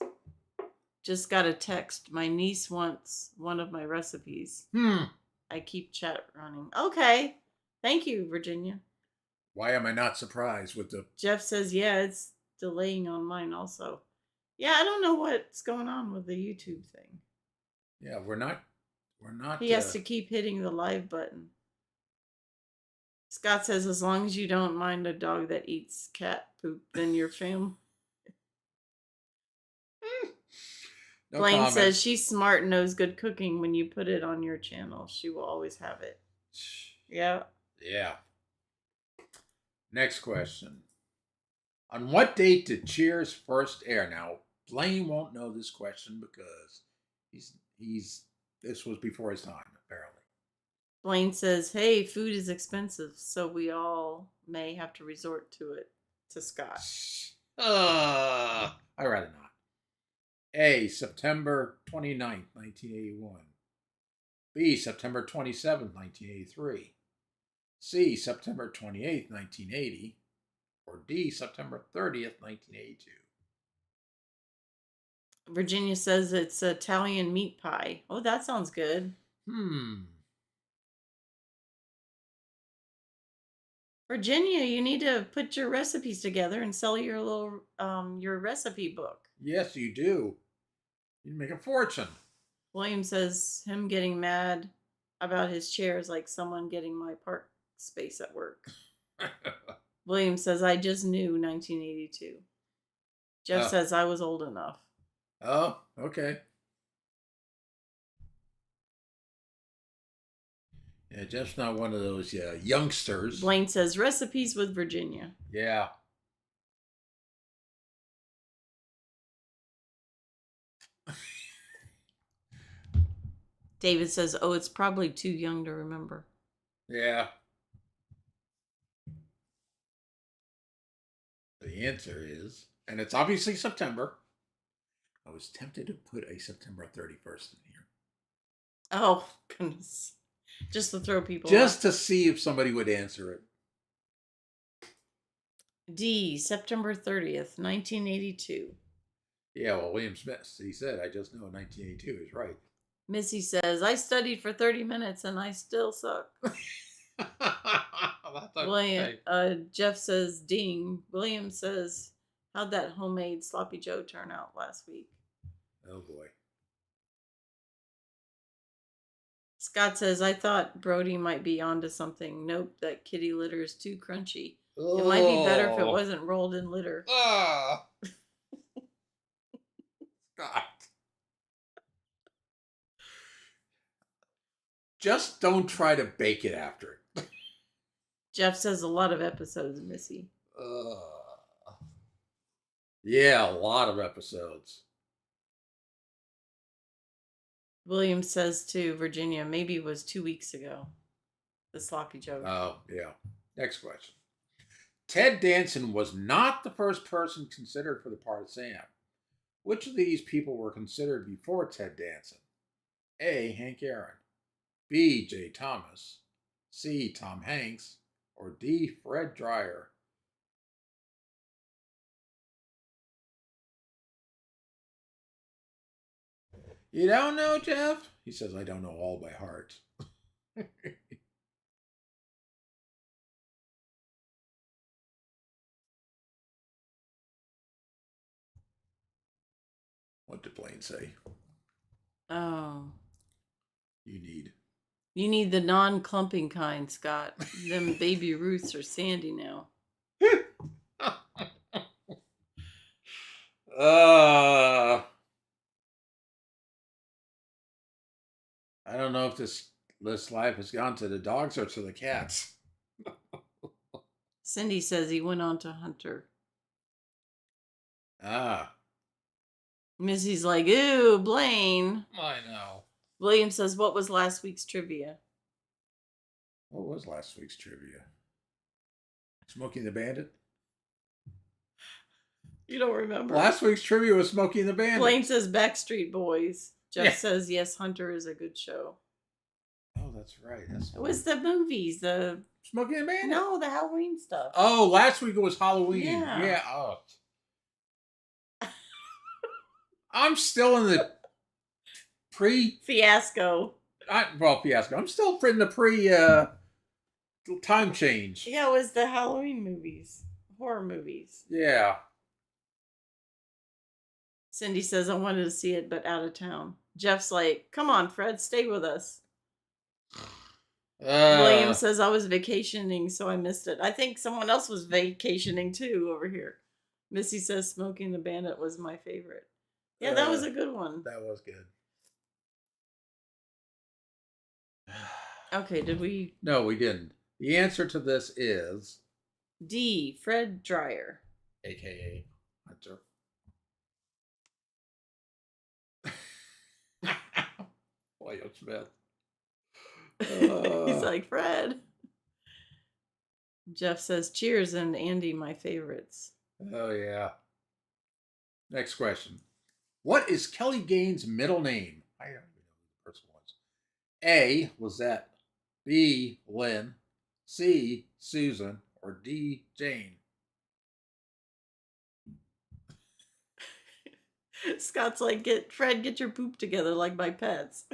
just got a text. My niece wants one of my recipes. I keep chat running. Okay. Thank you, Virginia. Why am I not surprised with the... Jeff says, yeah, it's delaying on mine also. Yeah, I don't know what's going on with the YouTube thing. Yeah, we're not... He has to keep hitting the live button. Scott says, as long as you don't mind a dog that eats cat poop, then your family... No Blaine comment. says she's smart and knows good cooking. When you put it on your channel, she will always have it. Yeah. Yeah. Next question. On what date did Cheers first air? Now, Blaine won't know this question because this was before his time, apparently. Blaine says, hey, food is expensive, so we all may have to resort to it. To Scott. I'd rather not. A. September 29th, 1981. B. September 27th, 1983. C. September 28th, 1980. Or D. September 30th, 1982. Virginia says it's Italian meat pie. Oh, that sounds good. Virginia, you need to put your recipes together and sell your little your recipe book. Yes, you do. You'd make a fortune. William says him getting mad about his chair is like someone getting my park space at work. William says, I just knew 1982. Jeff says I was old enough. Oh, okay. Yeah, Jeff's not one of those youngsters. Blaine says recipes with Virginia. Yeah. David says, oh, it's probably too young to remember. Yeah. The answer is, and it's obviously September. I was tempted to put a September 31st in here. Oh, goodness. Just to throw people Just off. to see if somebody would answer it. D, September 30th, 1982. Yeah, well, William Smith, he said, I just know 1982 is right. Missy says, I studied for 30 minutes and I still suck. That's William, okay. Jeff says, ding. William says, how'd that homemade Sloppy Joe turn out last week? Oh, boy. Scott says, I thought Brody might be onto something. Nope, that kitty litter is too crunchy. It might be better if it wasn't rolled in litter. Ah, God. Just don't try to bake it after it. Jeff says a lot of episodes, Missy. Yeah, a lot of episodes. William says to Virginia, maybe it was 2 weeks ago. The Sloppy Joe. Oh, yeah. Next question. Ted Danson was not the first person considered for the part of Sam. Which of these people were considered before Ted Danson? A. Hank Aaron, B. Jay Thomas, C. Tom Hanks, or D. Fred Dryer? You don't know, Jeff? He says, I don't know all by heart. What did Blaine say? Oh. You need the non-clumping kind, Scott. Them Baby Ruths are sandy now. I don't know if this life has gone to the dogs or to the cats. Cindy says he went on to Hunter. Ah. Missy's like, ew, Blaine. I know. William says, what was last week's trivia? What was last week's trivia? Smokey and the Bandit? You don't remember? Last week's trivia was Smokey and the Bandit. Blaine says Backstreet Boys. Jeff says, yes, Hunter is a good show. Oh, that's right. It was the movies, the Smokey and the Bandit? No, the Halloween stuff. Oh, last week it was Halloween. Yeah. Oh. I'm still in the fiasco. Fiasco. I'm still in the time change. Yeah, it was the Halloween movies. Horror movies. Yeah. Cindy says, I wanted to see it, but out of town. Jeff's like, come on, Fred, stay with us. William says, I was vacationing, so I missed it. I think someone else was vacationing too over here. Missy says, Smoking the Bandit was my favorite. Yeah, that was a good one. That was good. Okay, did we? No, we didn't. The answer to this is D. Fred Dryer. AKA Hunter. William Smith. He's like, Fred. Jeff says, cheers, and Andy, my favorites. Oh, yeah. Next question. What is Kelly Gaines' middle name? I don't even know who the person was. A, Lizette. B, Lynn. C, Susan. Or D, Jane. Scott's like, Fred, get your poop together like my pets.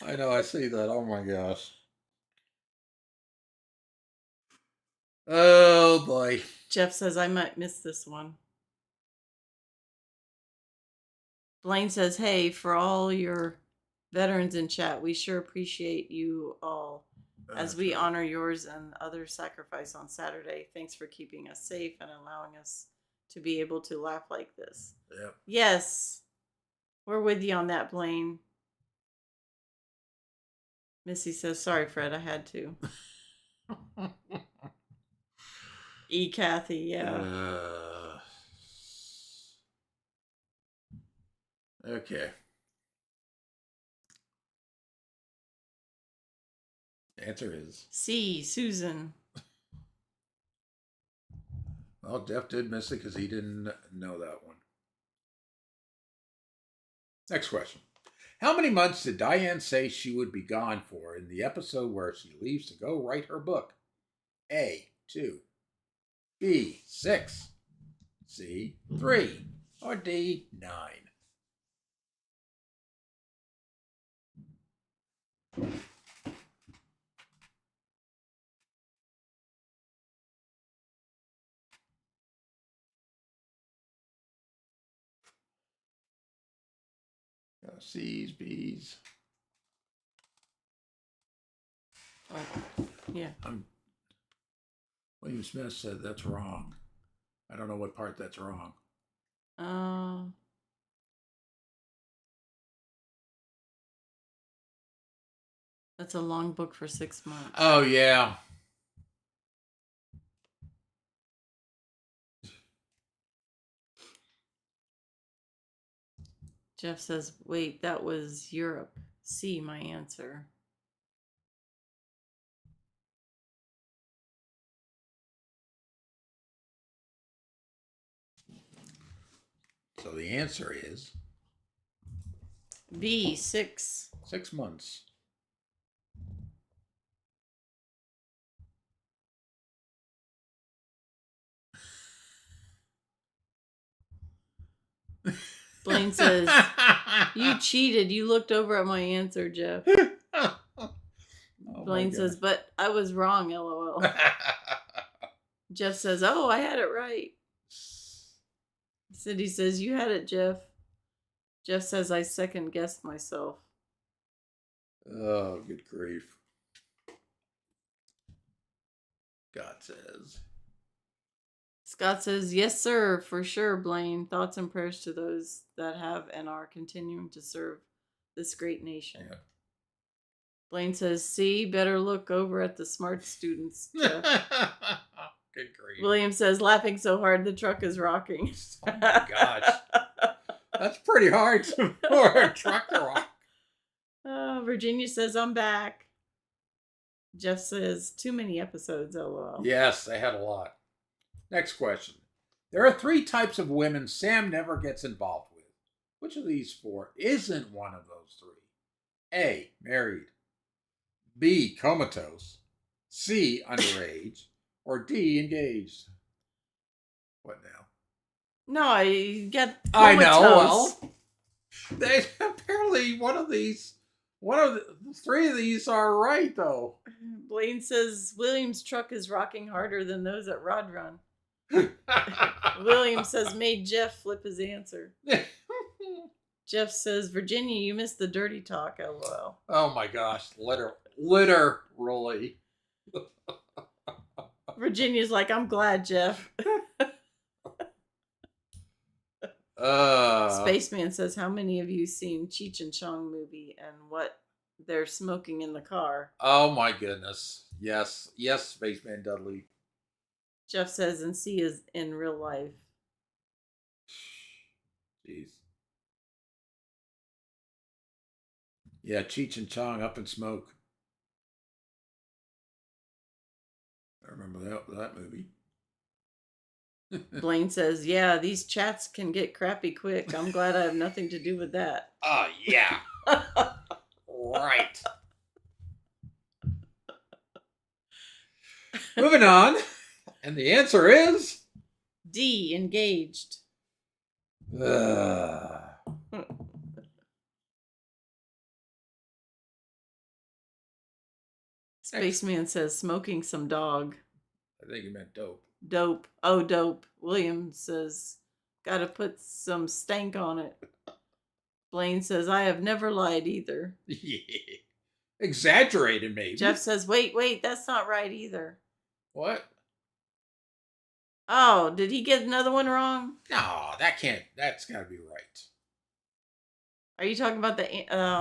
I know, I see that. Oh my gosh. Oh boy. Jeff says, I might miss this one. Blaine says, hey, for all your veterans in chat, we sure appreciate you all as we honor yours and others' sacrifice on Saturday. Thanks for keeping us safe and allowing us to be able to laugh like this. Yep. Yes, we're with you on that, Blaine. Missy says, sorry, Fred, I had to. Kathy, yeah. Okay. The answer is C, Susan. Well, Jeff did miss it because he didn't know that one. Next question. How many months did Diane say she would be gone for in the episode where she leaves to go write her book? A, 2, B, 6, C, 3, or D, 9? C's, B's. Yeah. William Smith said that's wrong. I don't know what part that's wrong. That's a long book for 6 months. Oh, yeah. Jeff says, wait, that was Europe. C, my answer. So the answer is B, 6. 6 months. Blaine says, you cheated. You looked over at my answer, Jeff. Blaine says, but I was wrong, LOL. Jeff says, oh, I had it right. Cindy says, you had it, Jeff. Jeff says, I second guessed myself. Oh, good grief. Scott says. Scott says, yes, sir, for sure, Blaine. Thoughts and prayers to those that have and are continuing to serve this great nation. Yeah. Blaine says, see, better look over at the smart students, Jeff. Good grief. William says, laughing so hard the truck is rocking. Oh my gosh. That's pretty hard for a truck to rock. Virginia says, I'm back. Jeff says, too many episodes, LOL. Yes, they had a lot. Next question. There are 3 types of women Sam never gets involved with. Which of these 4 isn't one of those 3? A, married. B, comatose. C, underage. Or D, engaged. What now? No, I get comatose. I know. Well, they apparently one of the 3 of these are right though. Blaine says William's truck is rocking harder than those at Rod Run. William says made Jeff flip his answer. Jeff says, Virginia, you missed the dirty talk, LOL. Oh my gosh, literally. Virginia's like, I'm glad, Jeff. Spaceman says, how many of you seen Cheech and Chong movie and what they're smoking in the car? Oh my goodness. Yes, Spaceman Dudley. Jeff says, and C is in real life. Jeez. Yeah, Cheech and Chong, Up in Smoke. I remember that movie. Blaine says, yeah, these chats can get crappy quick. I'm glad I have nothing to do with that. Oh, yeah. Right. Moving on. And the answer is? D, engaged. Spaceman says, smoking some dog. I think he meant dope. Dope. Oh, dope. William says, gotta put some stank on it. Blaine says, I have never lied either. Yeah. Exaggerated, maybe. Jeff says, wait, that's not right either. What? Oh, did he get another one wrong? No, that's gotta be right. Are you talking about the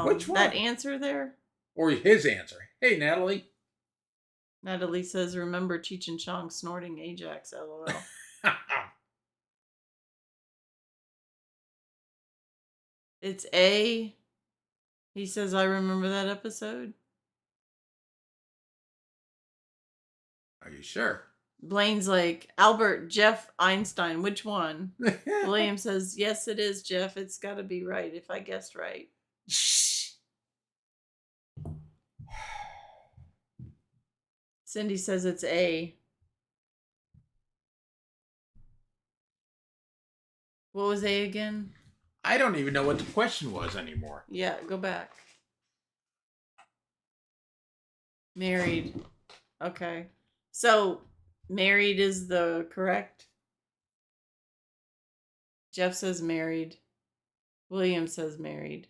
which one? That answer there? Or his answer. Hey, Natalie. Natalie says, remember Cheech and Chong snorting Ajax, LOL. It's A. He says, I remember that episode. Are you sure? Blaine's like, Albert, Jeff, Einstein, which one? William says, yes, it is, Jeff. It's got to be right if I guessed right. Cindy says it's A. What was A again? I don't even know what the question was anymore. Yeah, go back. Married. Okay. So, married is the correct. Jeff says married. William says married.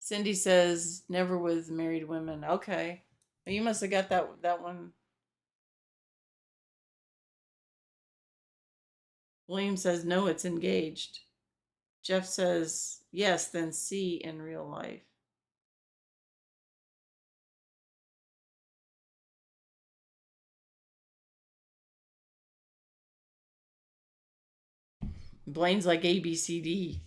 Cindy says never with married women. Okay. Well, you must have got that one. William says no, it's engaged. Jeff says yes, then C in real life. Blaine's like A, B, C, D.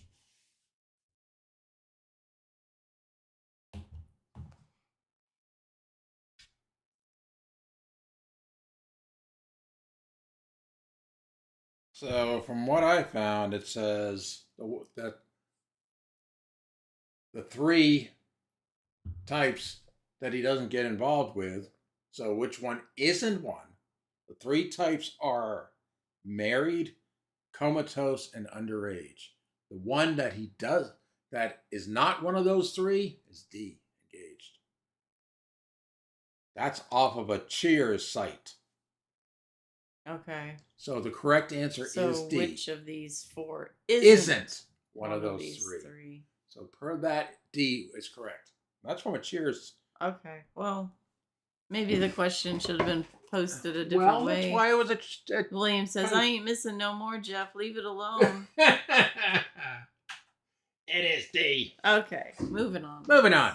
So, from what I found, it says that the three types that he doesn't get involved with. So, which one isn't one? The three types are married, comatose, and underage. The one that he does that is not one of those three is D, engaged. That's off of a Cheers site. Okay. So the correct answer So is D. which of these four isn't one of those these three? So per that, D is correct. That's from a Cheers. Okay. Well, maybe the question should have been posted a different way. That's why it was a William says, I ain't missing no more, Jeff. Leave it alone. It is D. Okay. Moving on. Moving on.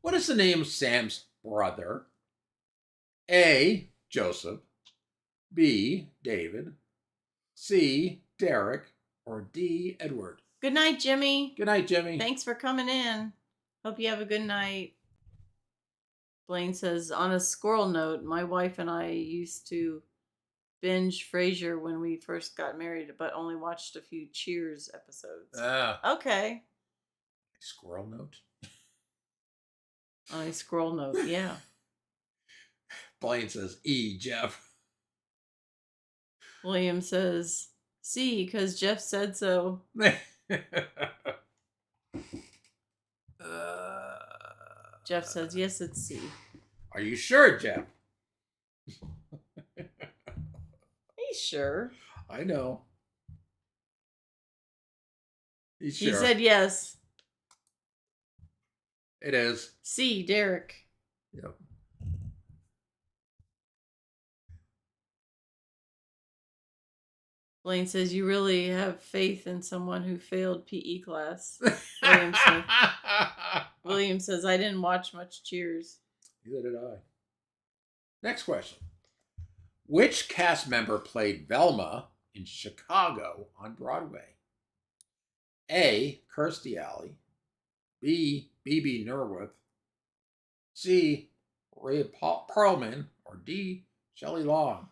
What is the name of Sam's brother? A. Joseph. B. David. C. Derek. Or D. Edward. Good night, Jimmy. Good night, Jimmy. Thanks for coming in. Hope you have a good night. Blaine says, on a squirrel note, my wife and I used to binge Frasier when we first got married, but only watched a few Cheers episodes. Okay. Squirrel note? On a squirrel note, yeah. Blaine says E, Jeff. William says C, because Jeff said so. Jeff says, yes, it's C. Are you sure, Jeff? He's sure. I know. He's He sure. said yes. It is. C, Derek. Yep. Blaine says, you really have faith in someone who failed PE class. William says, I didn't watch much Cheers. Neither did I. Next question. Which cast member played Velma in Chicago on Broadway? A. Kirstie Alley. B. Bebe Neuwirth. C. Rhea Perlman. Or D. Shelley Long.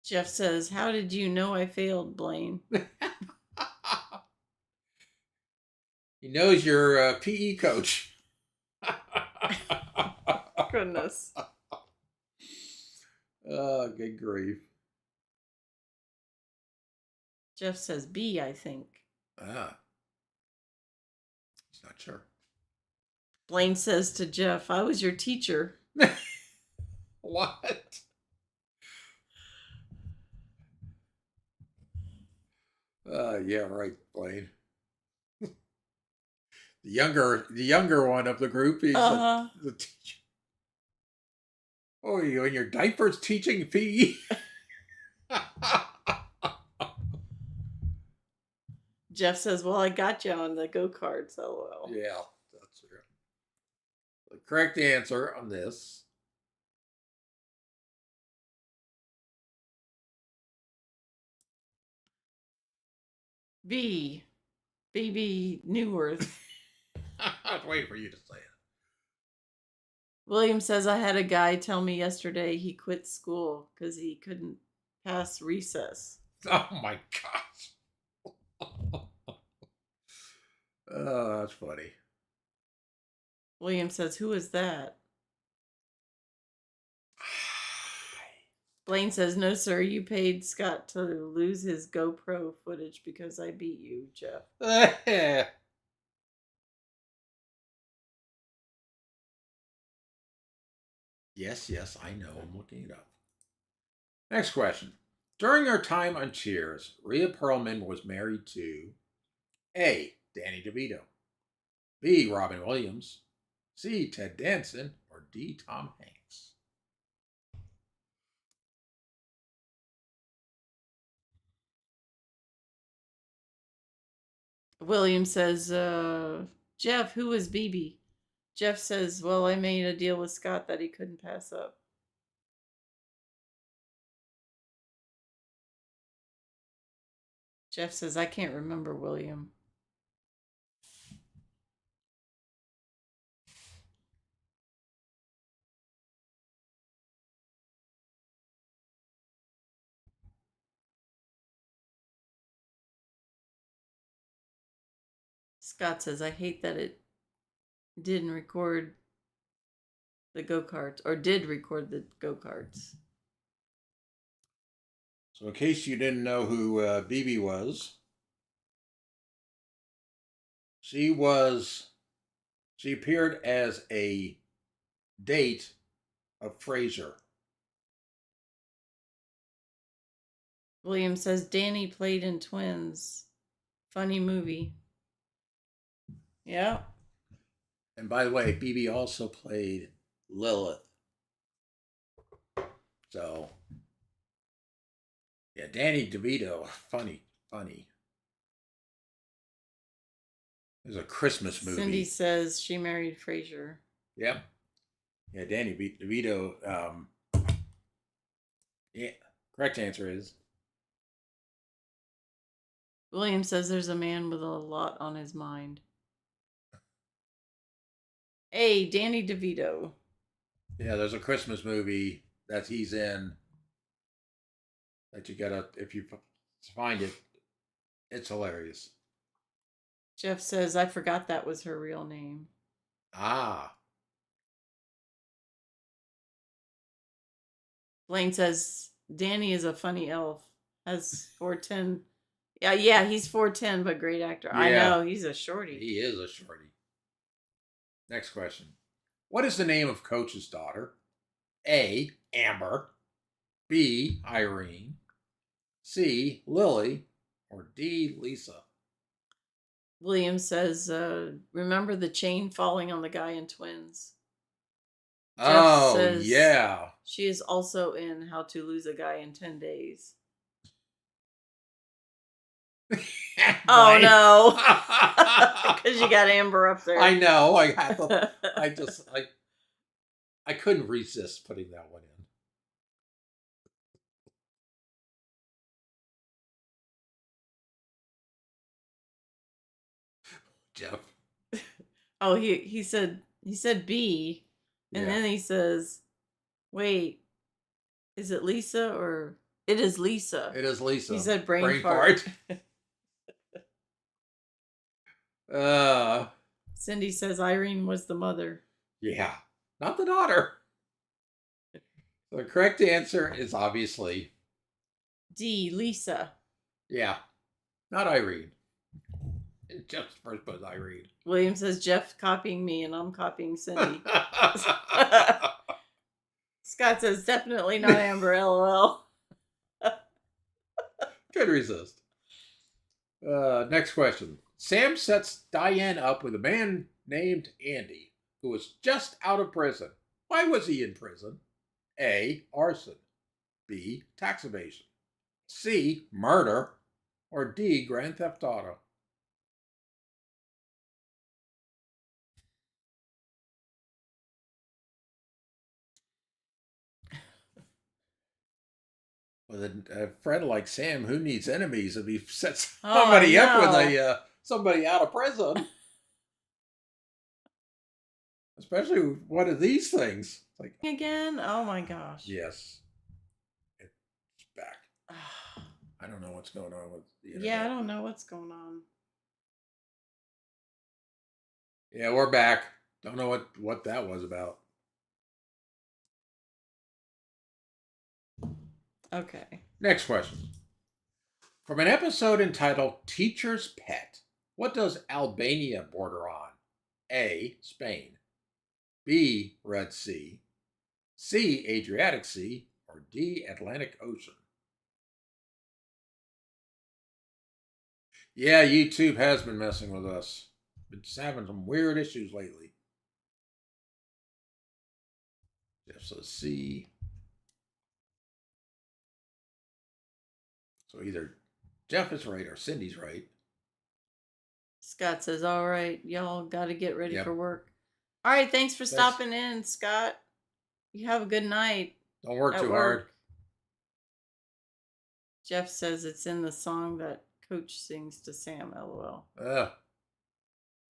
Jeff says, how did you know I failed, Blaine? He knows you're a PE coach. Goodness. Oh, good grief. Jeff says B, I think. Ah. He's not sure. Blaine says to Jeff, I was your teacher. What? Yeah, right, Blaine. The younger one of the group, he's the teacher. Oh, you in your diapers teaching PE? Jeff says, well, I got you on the go-karts, LOL. Yeah, that's true. The correct answer on this B, Bebe Neuwirth. I was waiting for you to say it. William says, I had a guy tell me yesterday he quit school because he couldn't pass recess. Oh my gosh. Oh, that's funny. William says, who is that? Blaine says, no, sir, you paid Scott to lose his GoPro footage because I beat you, Jeff. Yes, I know. I'm looking it up. Next question. During her time on Cheers, Rhea Perlman was married to A. Danny DeVito, B. Robin Williams, C. Ted Danson, or D. Tom Hanks. William says, Jeff, who is BB? Jeff says, well, I made a deal with Scott that he couldn't pass up. Jeff says, I can't remember, William. Scott says, I hate that it didn't record the go-karts, or did record the go-karts. So in case you didn't know who BB was, she appeared as a date of Frasier. William says, Danny played in Twins. Funny movie. Yeah. And by the way, BB also played Lilith. So, yeah, Danny DeVito, funny. It was a Christmas movie. Cindy says she married Frasier. Yep. Yeah, Danny DeVito. Yeah, correct answer is. William says there's a man with a lot on his mind. A. Danny DeVito. Yeah, there's a Christmas movie that he's in that you gotta, if you find it, it's hilarious. Jeff says, I forgot that was her real name. Ah. Blaine says, Danny is a funny elf. Has 4'10". Yeah, he's 4'10", but great actor. Yeah. I know, he's a shorty. He is a shorty. Next question. What is the name of Coach's daughter? A. Amber, B. Irene, C. Lily, or D. Lisa? William says, remember the chain falling on the guy in Twins? Jeff says, yeah. She is also in How to Lose a Guy in 10 Days. Oh no! Because you got Amber up there. I know. I couldn't resist putting that one in. Jeff. Oh, he said B, and then he says, "Wait, is it Lisa or it is Lisa?" It is Lisa. He said brain fart. Cindy says Irene was the mother. Yeah, not the daughter. The correct answer is obviously D. Lisa. Yeah, not Irene. Jeff's first was Irene. William says Jeff copying me and I'm copying Cindy. Scott says definitely not Amber. LOL. Could resist. Next question. Sam sets Diane up with a man named Andy who was just out of prison. Why was he in prison? A. Arson. B. Tax evasion. C. Murder. Or D. Grand Theft Auto. With a friend like Sam, who needs enemies if he sets somebody up with somebody out of prison? Especially with one of these things. Like, Again? Oh my gosh. yes, it's back. I don't know what's going on with the internet. Yeah, I don't know what's going on. Yeah, we're back. Don't know what that was about. Okay. Next question. From an episode entitled Teacher's Pet, what does Albania border on? A. Spain. B. Red Sea. C. Adriatic Sea. Or D. Atlantic Ocean. Yeah, YouTube has been messing with us. Been having some weird issues lately. Jeff says C. So either Jeff is right or Cindy's right. Scott says, all right, y'all got to get ready Yep. for work. All right, thanks for stopping in, Scott. You have a good night. Don't work too hard. Jeff says it's in the song that Coach sings to Sam, lol.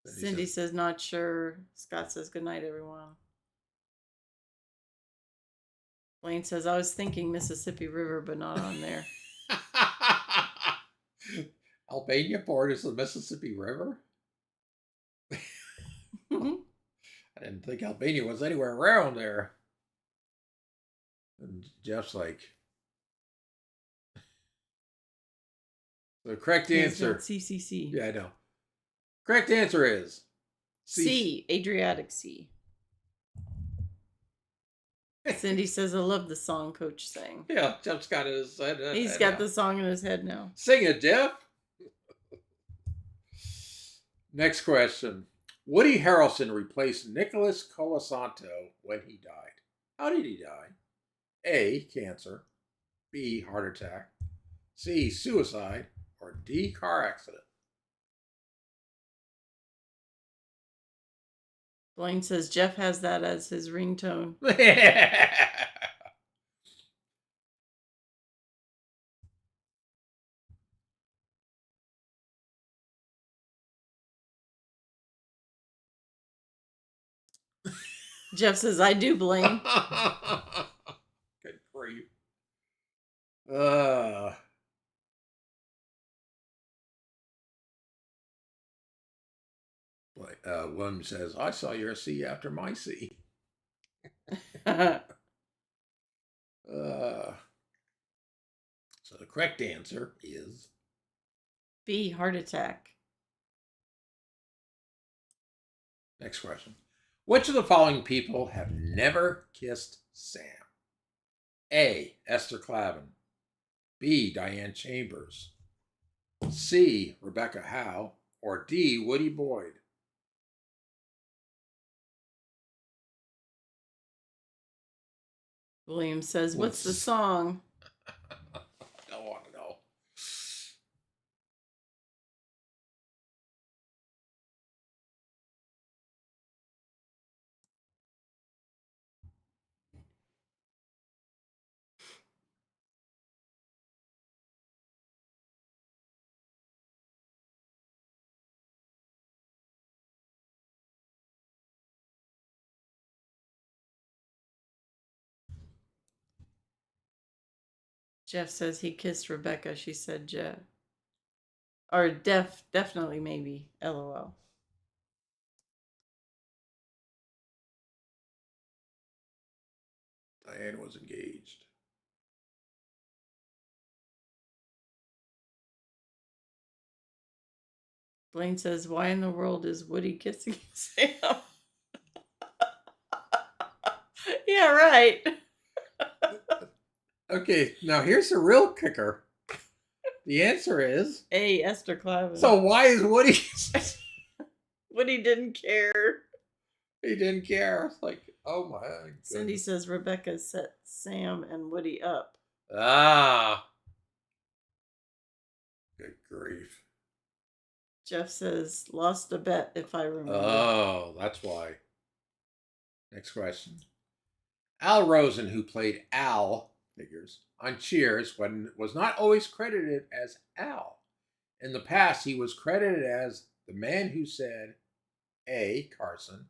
Cindy says, not sure. Scott says, good night, everyone. Blaine says, I was thinking Mississippi River, but not on there. Albania borders the Mississippi River? I didn't think Albania was anywhere around there. And Jeff's like, the correct answer. CCC. Yeah, I know. Correct answer is C. Adriatic Sea. Cindy says, I love the song Coach sang. Yeah, Jeff's got it in his head. He's got the song in his head now. Sing it, Jeff. Next question. Woody Harrelson replaced Nicholas Colasanto when he died. How did he die? A. Cancer. B. Heart attack. C. Suicide. Or D. Car accident. Blaine says Jeff has that as his ringtone. Jeff says, I do, Blaine. Good grief. William says, I saw your C after my C. So the correct answer is B. Heart attack. Next question. Which of the following people have never kissed Sam? A. Esther Clavin. B. Diane Chambers. C. Rebecca Howe. Or D. Woody Boyd. William says, what's the song? I don't want to know. Jeff says he kissed Rebecca. She said Jeff. Or definitely maybe. LOL. Diane was engaged. Blaine says, why in the world is Woody kissing Sam? Yeah, right. Okay, now here's the real kicker. The answer is A. Esther Clavin. So why is Woody? Woody didn't care. He didn't care. It's like, oh my goodness. Cindy says Rebecca set Sam and Woody up. Ah. Good grief. Jeff says lost a bet if I remember. Oh, that's why. Next question. Al Rosen, who played Al, figures, on Cheers, was not always credited as Al. In the past, he was credited as the man who said A. Carson,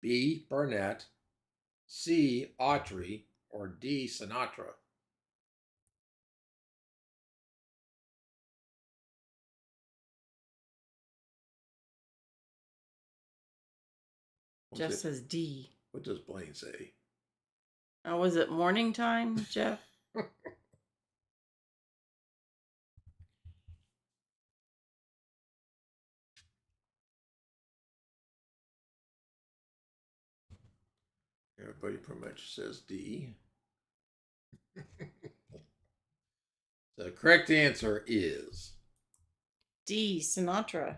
B. Burnett, C. Autry, or D. Sinatra? Jeff says D. What does Blaine say? Oh, was it morning time, Jeff? Everybody pretty much says D. The correct answer is D. Sinatra.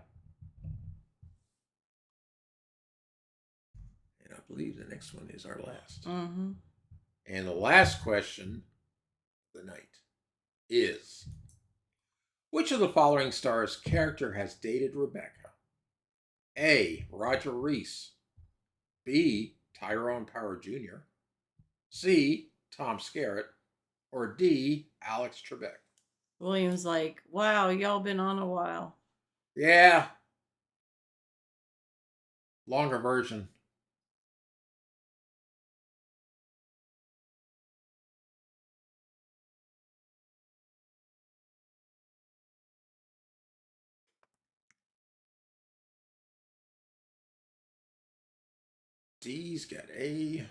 and I believe the next one is our last. Mm-hmm. And the last question of the night is, which of the following stars' character has dated Rebecca? A. Roger Reese, B. Tyrone Power Jr., C. Tom Skerritt, or D. Alex Trebek? William's like, wow, y'all been on a while. Yeah. Longer version. D's got A.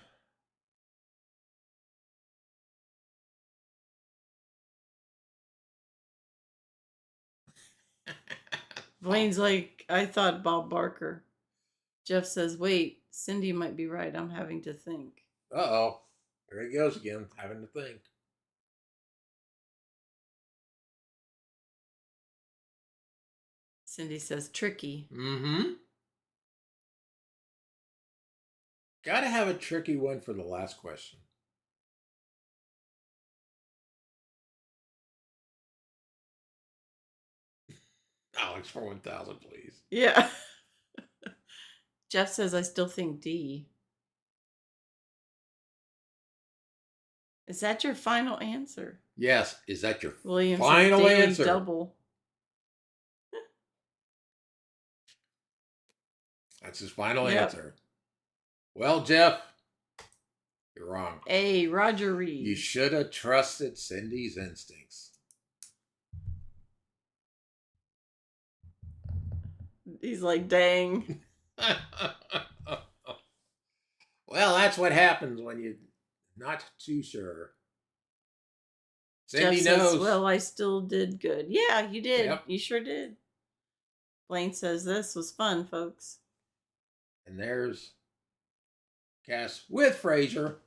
Blaine's like, I thought Bob Barker. Jeff says, wait, Cindy might be right. I'm having to think. Uh-oh. There he goes again, having to think. Cindy says, tricky. Mm-hmm. Gotta have a tricky one for the last question. Alex for 1,000, please. Yeah. Jeff says, I still think D. Is that your final answer? Yes. Is that your William final says daily answer? double. That's his final Yep. answer. Well, Jeff, you're wrong. A. Roger Reed. You should have trusted Cindy's instincts. He's like, dang. Well, that's what happens when you're not too sure. Cindy Jeff knows. says, well, I still did good. Yeah, you did. Yep. You sure did. Blaine says, this was fun, folks. And there's Cass with Fraser.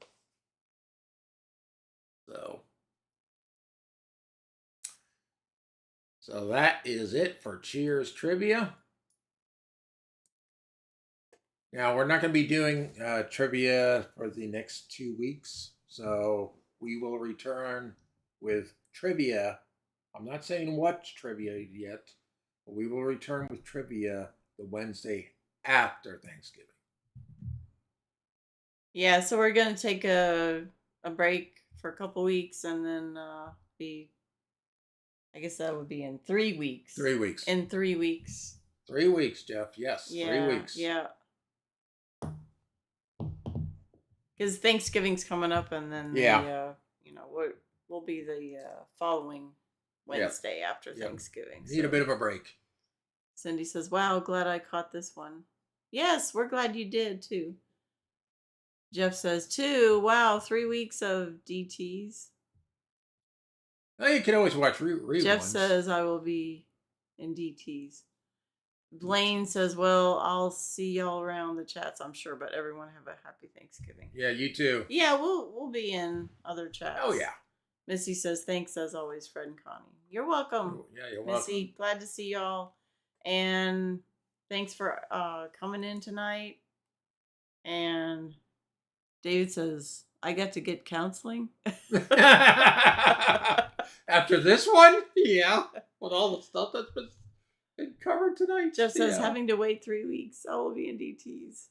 So that is it for Cheers Trivia. Now, we're not going to be doing trivia for the next 2 weeks. So we will return with trivia. I'm not saying what's trivia yet, but we will return with trivia the Wednesday after Thanksgiving. Yeah, so we're going to take a break for a couple weeks and then I guess that would be in 3 weeks. 3 weeks. In 3 weeks. 3 weeks, Jeff. Yes, yeah, 3 weeks. Yeah. Because Thanksgiving's coming up, and then we'll be the following Wednesday after Thanksgiving. Need a bit of a break. Cindy says, "Wow, glad I caught this one." Yes, we're glad you did too. Jeff says, "Too. Wow, 3 weeks of DTs." Well, you can always watch reruns. Jeff says, "I will be in DTs." Blaine says, well, I'll see y'all around the chats, I'm sure, but everyone have a happy Thanksgiving. Yeah, you too. Yeah, we'll be in other chats. Oh, yeah. Missy says, thanks as always, Fred and Connie. You're welcome. Yeah, you're welcome. Missy, glad to see y'all. And thanks for coming in tonight. And David says, I get to get counseling. After this one? Yeah. With all the stuff that's been covered tonight. Jeff says, having to wait 3 weeks. I will be in DTs.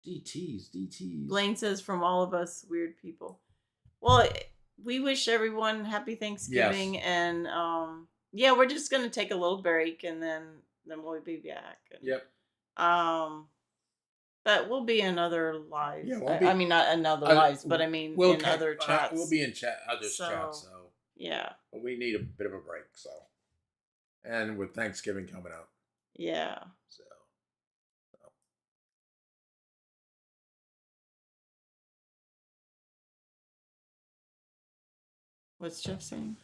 DTs. Blaine says, from all of us weird people. Well, we wish everyone happy Thanksgiving. Yes. And we're just going to take a little break and then we'll be back. And, yep. But But we'll be in other lives. Yeah, we'll I be. mean, not in other Uh, lives, but I mean we'll in other chats. We'll be in other So, chats. So yeah, but we need a bit of a break. So and with Thanksgiving coming up, yeah. so What's Jeff saying?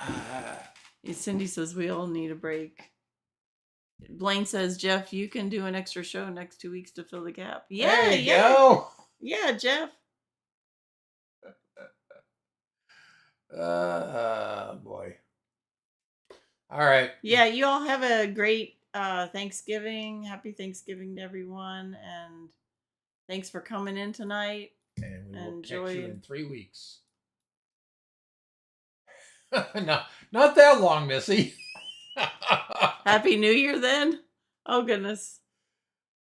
uh, Cindy says we all need a break. Blaine says, Jeff, you can do an extra show next 2 weeks to fill the gap. Yeah, there you yeah. go. Yeah, Jeff. Boy. All right. Yeah, you all have a great Thanksgiving. Happy Thanksgiving to everyone. And thanks for coming in tonight. And we will Enjoy. catch you in 3 weeks. No, not that long, Missy. Happy New Year then. Oh, goodness.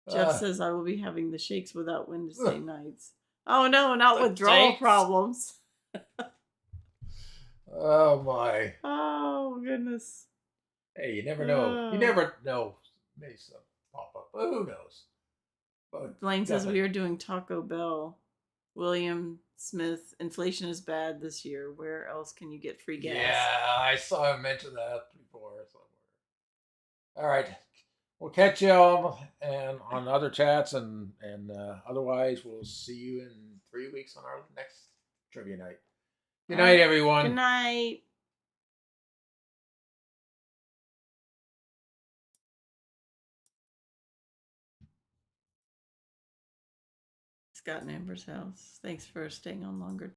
Jeff Uh, says I will be having the shakes without Wednesday nights. Oh, no, not withdrawal shakes? problems. Oh, my. Oh, goodness. Hey, you never know. You never know. Maybe some pop up. But who knows? But Blaine says definitely. we are doing Taco Bell. William Smith, inflation is bad this year. Where else can you get free gas? Yeah, I saw him mention that before somewhere. All right. We'll catch you all and on other chats and otherwise we'll see you in 3 weeks on our next trivia night. Good night, everyone. Good night. Scott and Amber's house. Thanks for staying on longer.